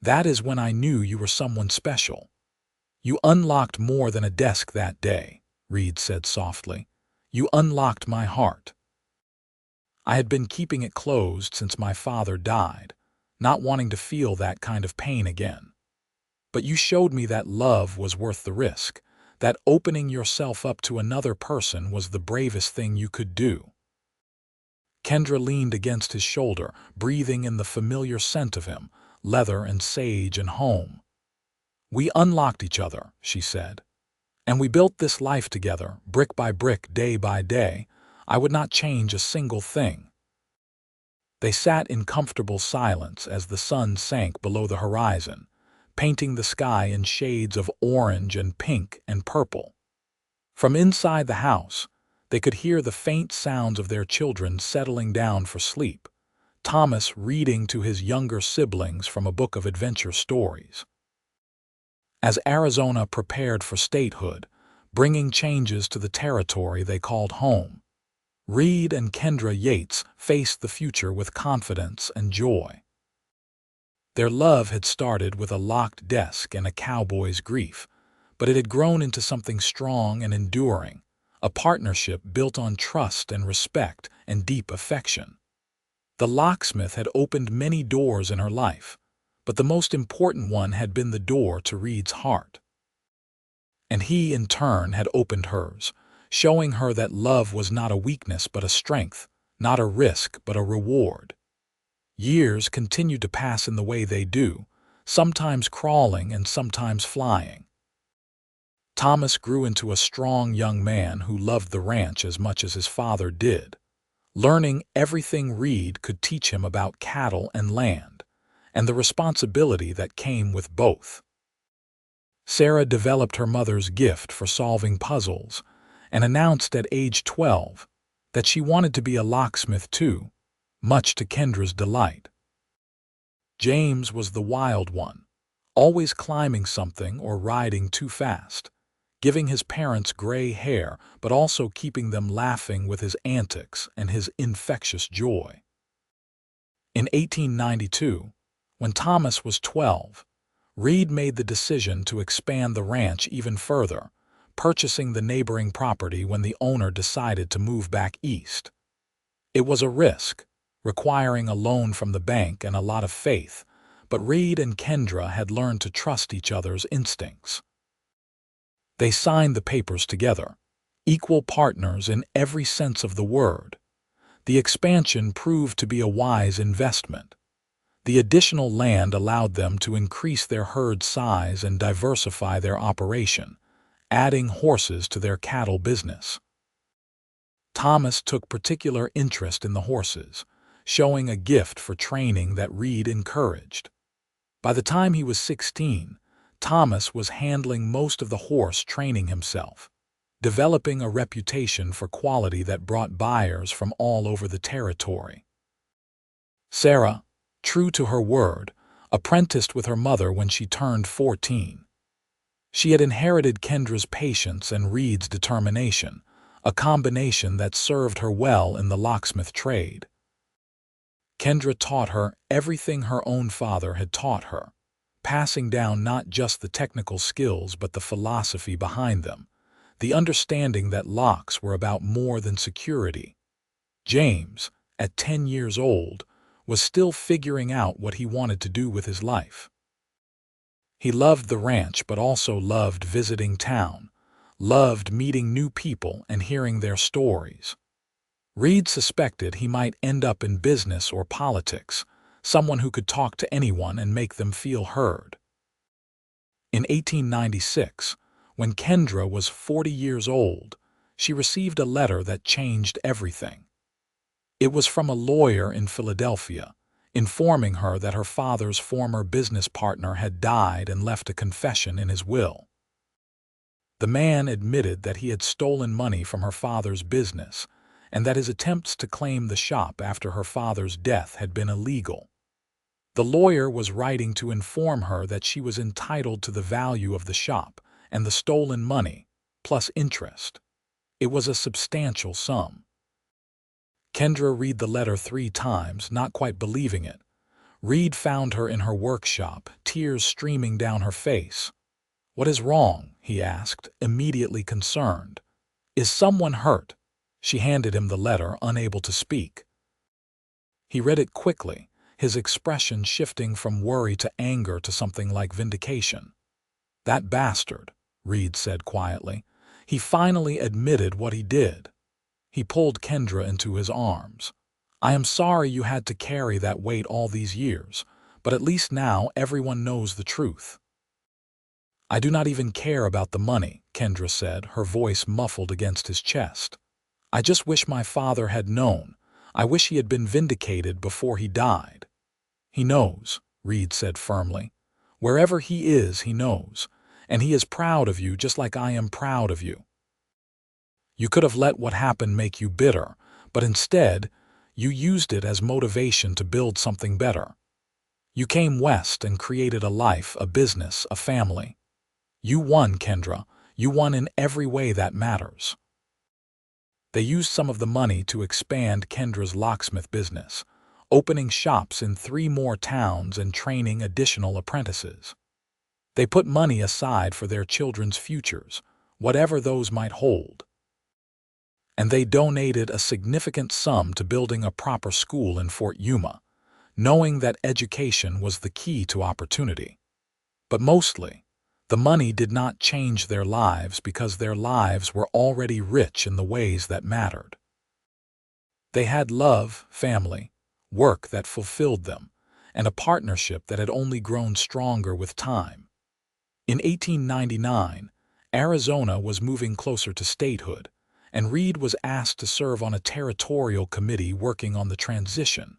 That is when I knew you were someone special." "You unlocked more than a desk that day," Reed said softly. "You unlocked my heart. I had been keeping it closed since my father died, not wanting to feel that kind of pain again. But you showed me that love was worth the risk, that opening yourself up to another person was the bravest thing you could do." Kendra leaned against his shoulder, breathing in the familiar scent of him, leather and sage and home. "We unlocked each other," she said. "And we built this life together, brick by brick, day by day. I would not change a single thing." They sat in comfortable silence as the sun sank below the horizon, painting the sky in shades of orange and pink and purple. From inside the house, they could hear the faint sounds of their children settling down for sleep, Thomas reading to his younger siblings from a book of adventure stories. As Arizona prepared for statehood, bringing changes to the territory they called home, Reed and Kendra Yates faced the future with confidence and joy. Their love had started with a locked desk and a cowboy's grief, but it had grown into something strong and enduring, a partnership built on trust and respect and deep affection. The locksmith had opened many doors in her life, but the most important one had been the door to Reed's heart. And he, in turn, had opened hers, showing her that love was not a weakness but a strength, not a risk but a reward. Years continued to pass in the way they do, sometimes crawling and sometimes flying. Thomas grew into a strong young man who loved the ranch as much as his father did, learning everything Reed could teach him about cattle and land, and the responsibility that came with both. Sarah developed her mother's gift for solving puzzles and announced at age 12 that she wanted to be a locksmith too, much to Kendra's delight. James was the wild one, always climbing something or riding too fast, giving his parents gray hair but also keeping them laughing with his antics and his infectious joy. In 1892, when Thomas was 12, Reed made the decision to expand the ranch even further, purchasing the neighboring property when the owner decided to move back east. It was a risk, requiring a loan from the bank and a lot of faith, but Reed and Kendra had learned to trust each other's instincts. They signed the papers together, equal partners in every sense of the word. The expansion proved to be a wise investment. The additional land allowed them to increase their herd size and diversify their operation, adding horses to their cattle business. Thomas took particular interest in the horses, showing a gift for training that Reed encouraged. By the time he was 16, Thomas was handling most of the horse training himself, developing a reputation for quality that brought buyers from all over the territory. Sarah, true to her word, apprenticed with her mother when she turned 14. She had inherited Kendra's patience and Reed's determination, a combination that served her well in the locksmith trade. Kendra taught her everything her own father had taught her, passing down not just the technical skills but the philosophy behind them, the understanding that locks were about more than security. James, at 10 years old, was still figuring out what he wanted to do with his life. He loved the ranch but also loved visiting town, loved meeting new people and hearing their stories. Reed suspected he might end up in business or politics, someone who could talk to anyone and make them feel heard. In 1896, when Kendra was 40 years old, she received a letter that changed everything. It was from a lawyer in Philadelphia, informing her that her father's former business partner had died and left a confession in his will. The man admitted that he had stolen money from her father's business and that his attempts to claim the shop after her father's death had been illegal. The lawyer was writing to inform her that she was entitled to the value of the shop and the stolen money, plus interest. It was a substantial sum. Kendra read the letter 3 times, not quite believing it. Reed found her in her workshop, tears streaming down her face. "What is wrong?" he asked, immediately concerned. "Is someone hurt?" She handed him the letter, unable to speak. He read it quickly, his expression shifting from worry to anger to something like vindication. "That bastard," Reed said quietly. "He finally admitted what he did." He pulled Kendra into his arms. "I am sorry you had to carry that weight all these years, but at least now everyone knows the truth." "I do not even care about the money," Kendra said, her voice muffled against his chest. "I just wish my father had known. I wish he had been vindicated before he died." "He knows," Reed said firmly. "Wherever he is, he knows, and he is proud of you just like I am proud of you. You could have let what happened make you bitter, but instead, you used it as motivation to build something better. You came west and created a life, a business, a family. You won, Kendra. You won in every way that matters." They used some of the money to expand Kendra's locksmith business, opening shops in 3 more towns and training additional apprentices. They put money aside for their children's futures, whatever those might hold. And they donated a significant sum to building a proper school in Fort Yuma, knowing that education was the key to opportunity. But mostly, the money did not change their lives because their lives were already rich in the ways that mattered. They had love, family, work that fulfilled them, and a partnership that had only grown stronger with time. In 1899, Arizona was moving closer to statehood, and Reed was asked to serve on a territorial committee working on the transition.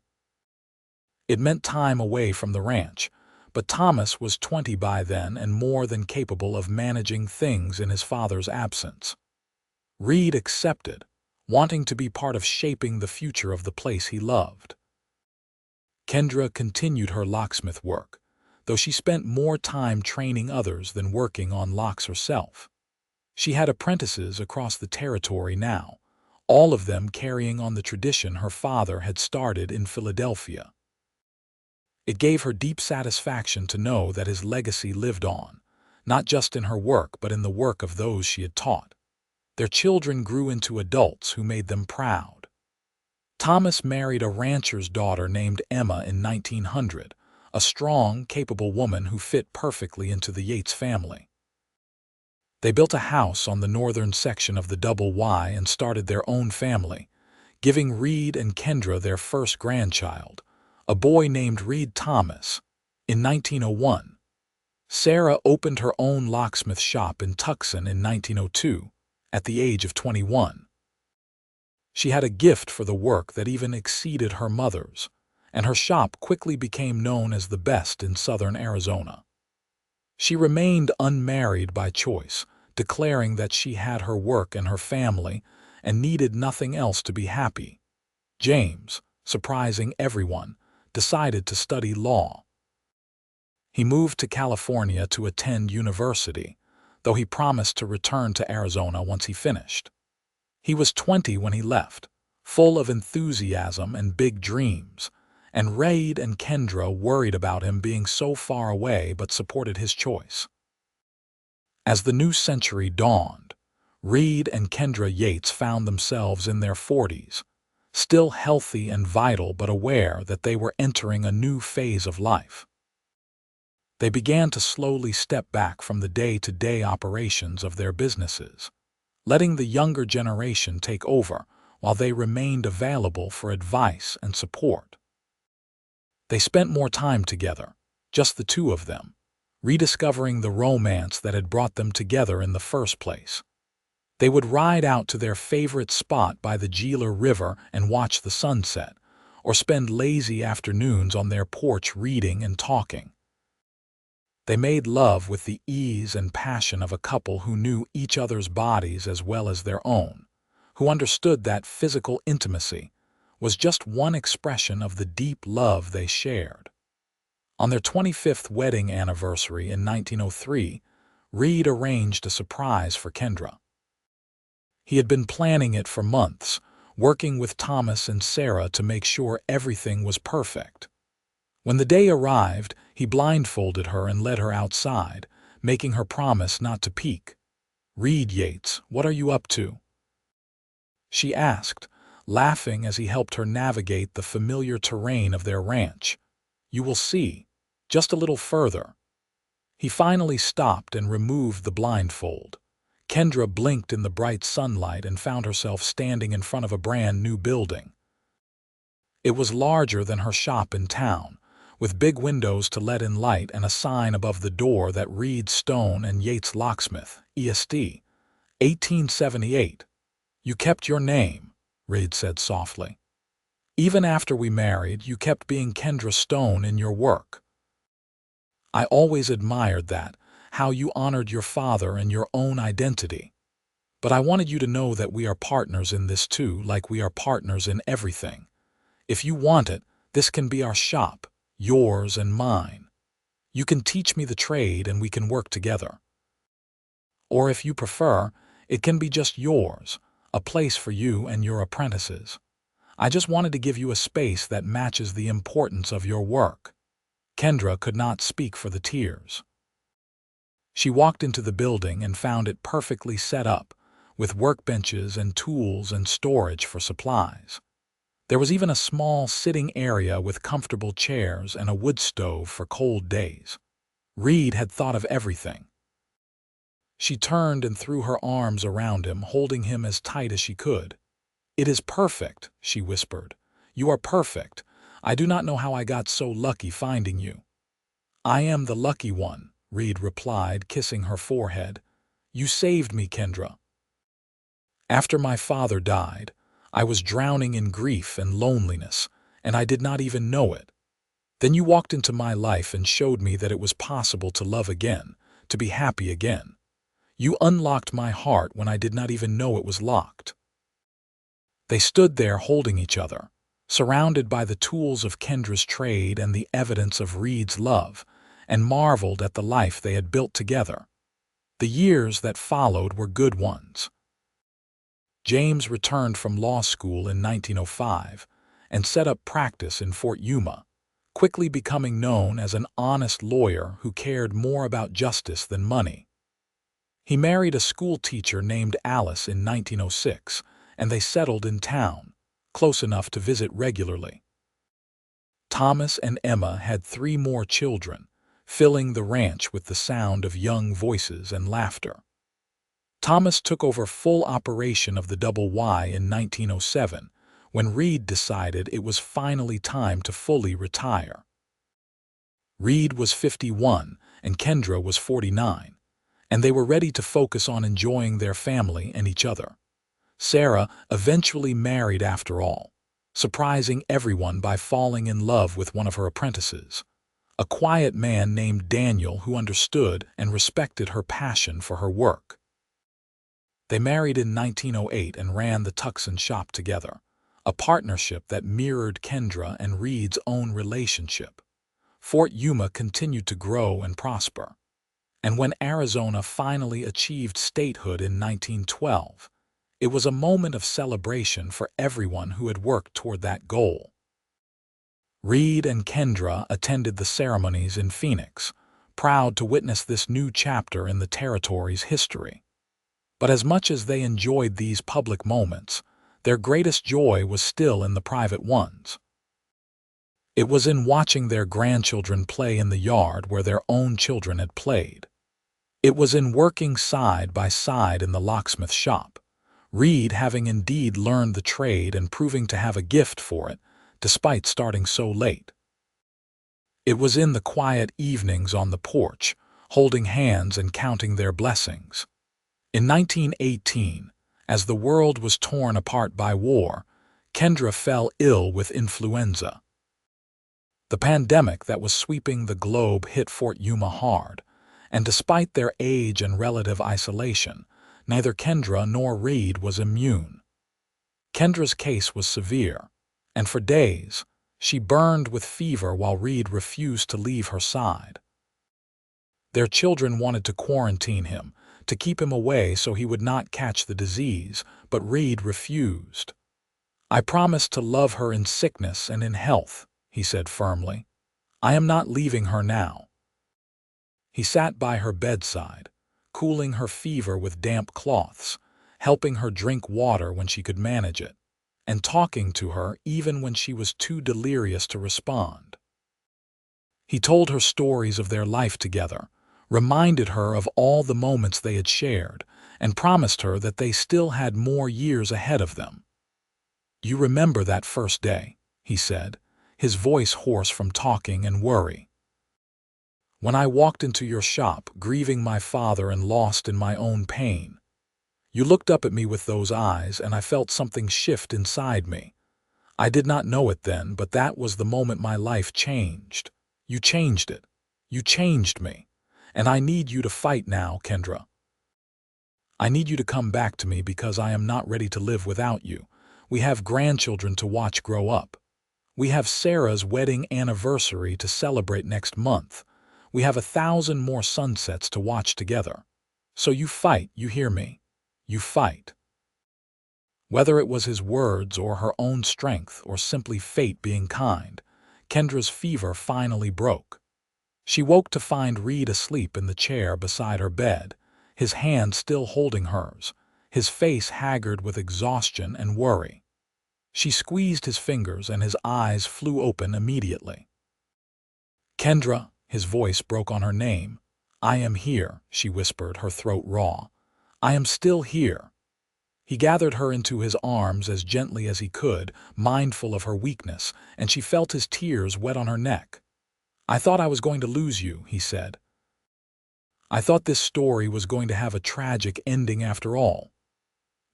It meant time away from the ranch, but Thomas was 20 by then and more than capable of managing things in his father's absence. Reed accepted, wanting to be part of shaping the future of the place he loved. Kendra continued her locksmith work, though she spent more time training others than working on locks herself. She had apprentices across the territory now, all of them carrying on the tradition her father had started in Philadelphia. It gave her deep satisfaction to know that his legacy lived on, not just in her work but in the work of those she had taught. Their children grew into adults who made them proud. Thomas married a rancher's daughter named Emma in 1900, a strong, capable woman who fit perfectly into the Yates family. They built a house on the northern section of the Double Y and started their own family, giving Reed and Kendra their first grandchild, a boy named Reed Thomas, in 1901. Sarah opened her own locksmith shop in Tucson in 1902, at the age of 21. She had a gift for the work that even exceeded her mother's, and her shop quickly became known as the best in southern Arizona. She remained unmarried by choice, declaring that she had her work and her family and needed nothing else to be happy. James, surprising everyone, decided to study law. He moved to California to attend university, though he promised to return to Arizona once he finished. He was 20 when he left, full of enthusiasm and big dreams, and Reed and Kendra worried about him being so far away but supported his choice. As the new century dawned, Reed and Kendra Yates found themselves in their 40s, still healthy and vital but aware that they were entering a new phase of life. They began to slowly step back from the day-to-day operations of their businesses, letting the younger generation take over while they remained available for advice and support. They spent more time together, just the two of them, rediscovering the romance that had brought them together in the first place. They would ride out to their favorite spot by the Gila River and watch the sunset, or spend lazy afternoons on their porch reading and talking. They made love with the ease and passion of a couple who knew each other's bodies as well as their own, who understood that physical intimacy was just one expression of the deep love they shared. On their 25th wedding anniversary in 1903, Reed arranged a surprise for Kendra. He had been planning it for months, working with Thomas and Sarah to make sure everything was perfect. When the day arrived, he blindfolded her and led her outside, making her promise not to peek. "Reed Yates, what are you up to?" she asked, laughing as he helped her navigate the familiar terrain of their ranch. "You will see. Just a little further." He finally stopped and removed the blindfold. Kendra blinked in the bright sunlight and found herself standing in front of a brand new building. It was larger than her shop in town, with big windows to let in light and a sign above the door that read Stone and Yates Locksmith, ESD, 1878. "You kept your name," Reed said softly. "Even after we married, you kept being Kendra Stone in your work. I always admired that, how you honored your father and your own identity. But I wanted you to know that we are partners in this too, like we are partners in everything. If you want it, this can be our shop, yours and mine. You can teach me the trade and we can work together. Or if you prefer, it can be just yours, a place for you and your apprentices. I just wanted to give you a space that matches the importance of your work." Kendra could not speak for the tears. She walked into the building and found it perfectly set up, with workbenches and tools and storage for supplies. There was even a small sitting area with comfortable chairs and a wood stove for cold days. Reed had thought of everything. She turned and threw her arms around him, holding him as tight as she could. "It is perfect," she whispered. "You are perfect. I do not know how I got so lucky finding you." "I am the lucky one," Reed replied, kissing her forehead. "You saved me, Kendra. After my father died, I was drowning in grief and loneliness, and I did not even know it. Then you walked into my life and showed me that it was possible to love again, to be happy again. You unlocked my heart when I did not even know it was locked." They stood there holding each other, surrounded by the tools of Kendra's trade and the evidence of Reed's love, and marveled at the life they had built together. The years that followed were good ones. James returned from law school in 1905 and set up practice in Fort Yuma, quickly becoming known as an honest lawyer who cared more about justice than money. He married a school teacher named Alice in 1906, and they settled in town, close enough to visit regularly. Thomas and Emma had 3 more children, filling the ranch with the sound of young voices and laughter. Thomas took over full operation of the Double Y in 1907, when Reed decided it was finally time to fully retire. Reed was 51 and Kendra was 49, and they were ready to focus on enjoying their family and each other. Sarah eventually married after all, surprising everyone by falling in love with one of her apprentices, a quiet man named Daniel who understood and respected her passion for her work. They married in 1908 and ran the Tucson shop together, a partnership that mirrored Kendra and Reed's own relationship. Fort Yuma continued to grow and prosper, and when Arizona finally achieved statehood in 1912, it was a moment of celebration for everyone who had worked toward that goal. Reed and Kendra attended the ceremonies in Phoenix, proud to witness this new chapter in the territory's history. But as much as they enjoyed these public moments, their greatest joy was still in the private ones. It was in watching their grandchildren play in the yard where their own children had played. It was in working side by side in the locksmith shop, Reed having indeed learned the trade and proving to have a gift for it, despite starting so late. It was in the quiet evenings on the porch, holding hands and counting their blessings. In 1918, as the world was torn apart by war, Kendra fell ill with influenza. The pandemic that was sweeping the globe hit Fort Yuma hard, and despite their age and relative isolation, neither Kendra nor Reed was immune. Kendra's case was severe, and for days, she burned with fever while Reed refused to leave her side. Their children wanted to quarantine him, to keep him away so he would not catch the disease, but Reed refused. "I promised to love her in sickness and in health," he said firmly. "I am not leaving her now." He sat by her bedside, cooling her fever with damp cloths, helping her drink water when she could manage it, and talking to her even when she was too delirious to respond. He told her stories of their life together, reminded her of all the moments they had shared, and promised her that they still had more years ahead of them. "You remember that first day," he said, his voice hoarse from talking and worry. "When I walked into your shop, grieving my father and lost in my own pain. You looked up at me with those eyes, and I felt something shift inside me. I did not know it then, but that was the moment my life changed. You changed it. You changed me. And I need you to fight now, Kendra. I need you to come back to me because I am not ready to live without you. We have grandchildren to watch grow up. We have Sarah's wedding anniversary to celebrate next month. We have 1,000 more sunsets to watch together. So you fight, you hear me? You fight." Whether it was his words or her own strength or simply fate being kind, Kendra's fever finally broke. She woke to find Reed asleep in the chair beside her bed, his hand still holding hers, his face haggard with exhaustion and worry. She squeezed his fingers and his eyes flew open immediately. "Kendra," his voice broke on her name. "I am here," she whispered, her throat raw. "I am still here." He gathered her into his arms as gently as he could, mindful of her weakness, and she felt his tears wet on her neck. "I thought I was going to lose you," he said. "I thought this story was going to have a tragic ending after all."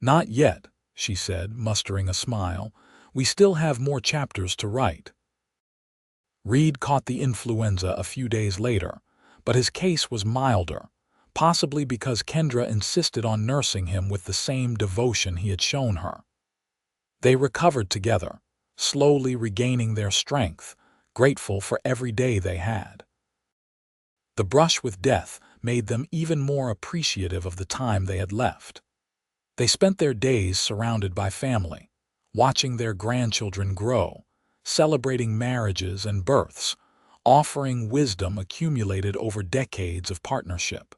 "Not yet," she said, mustering a smile. "We still have more chapters to write." Reed caught the influenza a few days later, but his case was milder, possibly because Kendra insisted on nursing him with the same devotion he had shown her. They recovered together, slowly regaining their strength, grateful for every day they had. The brush with death made them even more appreciative of the time they had left. They spent their days surrounded by family, watching their grandchildren grow, celebrating marriages and births, offering wisdom accumulated over decades of partnership.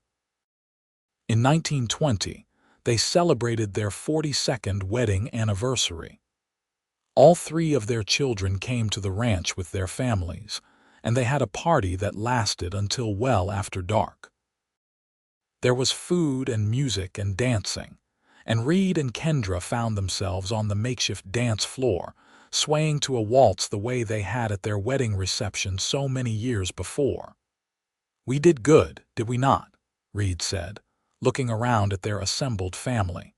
In 1920, they celebrated their 42nd wedding anniversary. All 3 of their children came to the ranch with their families, and they had a party that lasted until well after dark. There was food and music and dancing, and Reed and Kendra found themselves on the makeshift dance floor, swaying to a waltz the way they had at their wedding reception so many years before. "We did good, did we not?" Reed said, looking around at their assembled family.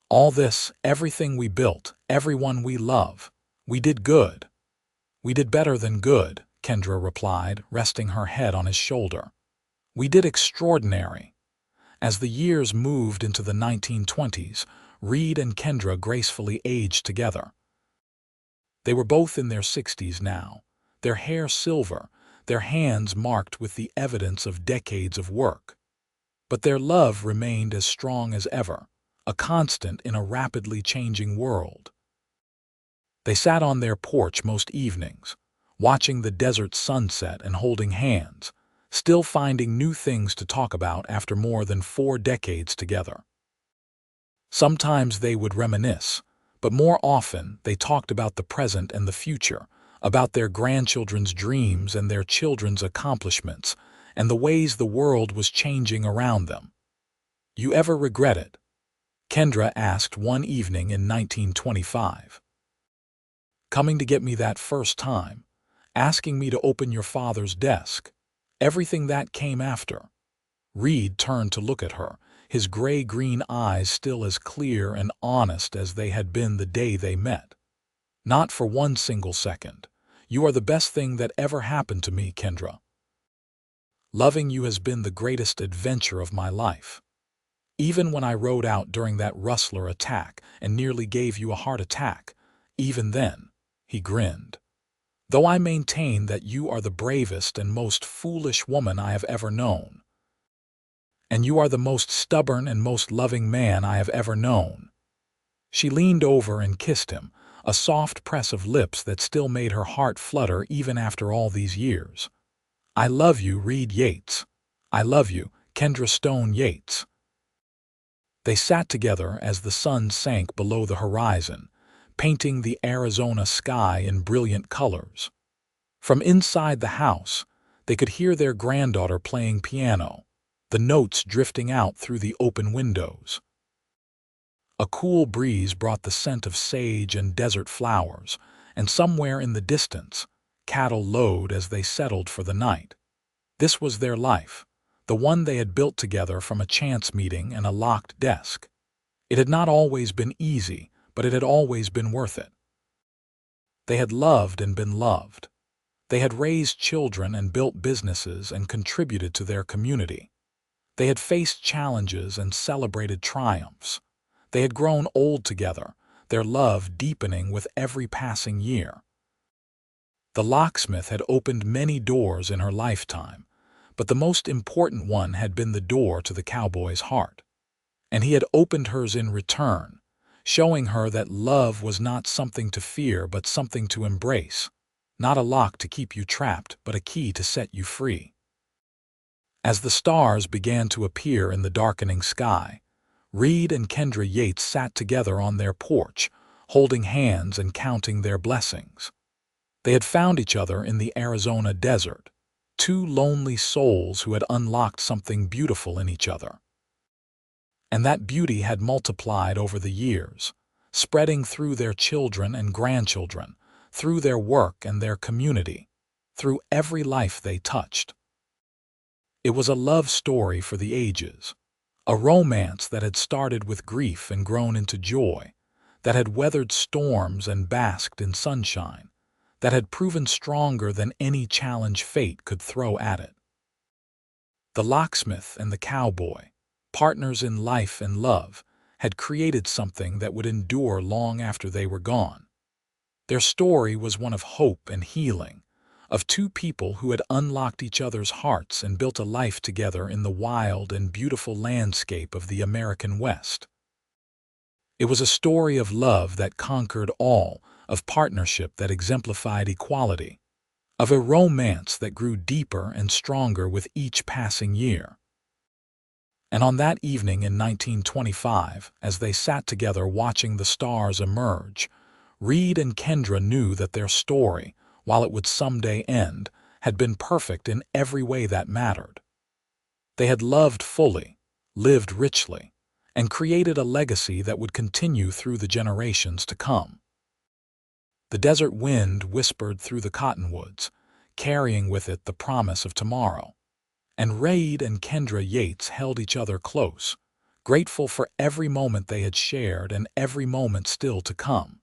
"All this, everything we built, everyone we love, we did good." "We did better than good," Kendra replied, resting her head on his shoulder. "We did extraordinary." As the years moved into the 1920s, Reed and Kendra gracefully aged together. They were both in their 60s now, their hair silver, their hands marked with the evidence of decades of work. But their love remained as strong as ever, a constant in a rapidly changing world. They sat on their porch most evenings, watching the desert sunset and holding hands, still finding new things to talk about after more than 4 decades together. Sometimes they would reminisce, but more often they talked about the present and the future, about their grandchildren's dreams and their children's accomplishments, and the ways the world was changing around them. "You ever regret it?" Kendra asked one evening in 1925. "Coming to get me that first time, asking me to open your father's desk, everything that came after." Reed turned to look at her, his gray-green eyes still as clear and honest as they had been the day they met. "Not for one single second. You are the best thing that ever happened to me, Kendra. Loving you has been the greatest adventure of my life. Even when I rode out during that rustler attack and nearly gave you a heart attack, even then," he grinned. "Though I maintain that you are the bravest and most foolish woman I have ever known. And you are the most stubborn and most loving man I have ever known." She leaned over and kissed him, a soft press of lips that still made her heart flutter even after all these years. "I love you, Reed Yates. I love you, Kendra Stone Yates." They sat together as the sun sank below the horizon, painting the Arizona sky in brilliant colors. From inside the house, they could hear their granddaughter playing piano, the notes drifting out through the open windows. A cool breeze brought the scent of sage and desert flowers, and somewhere in the distance, cattle lowed as they settled for the night. This was their life, the one they had built together from a chance meeting and a locked desk. It had not always been easy, but it had always been worth it. They had loved and been loved. They had raised children and built businesses and contributed to their community. They had faced challenges and celebrated triumphs. They had grown old together, their love deepening with every passing year. The locksmith had opened many doors in her lifetime, but the most important one had been the door to the cowboy's heart. And he had opened hers in return, showing her that love was not something to fear but something to embrace, not a lock to keep you trapped but a key to set you free. As the stars began to appear in the darkening sky, Reed and Kendra Yates sat together on their porch, holding hands and counting their blessings. They had found each other in the Arizona desert, two lonely souls who had unlocked something beautiful in each other. And that beauty had multiplied over the years, spreading through their children and grandchildren, through their work and their community, through every life they touched. It was a love story for the ages, a romance that had started with grief and grown into joy, that had weathered storms and basked in sunshine, that had proven stronger than any challenge fate could throw at it. The locksmith and the cowboy, partners in life and love, had created something that would endure long after they were gone. Their story was one of hope and healing, of two people who had unlocked each other's hearts and built a life together in the wild and beautiful landscape of the American West. It was a story of love that conquered all, of partnership that exemplified equality, of a romance that grew deeper and stronger with each passing year. And on that evening in 1925, as they sat together watching the stars emerge, Reed and Kendra knew that their story, while it would someday end, had been perfect in every way that mattered. They had loved fully, lived richly, and created a legacy that would continue through the generations to come. The desert wind whispered through the cottonwoods, carrying with it the promise of tomorrow. And Reed and Kendra Yates held each other close, grateful for every moment they had shared and every moment still to come.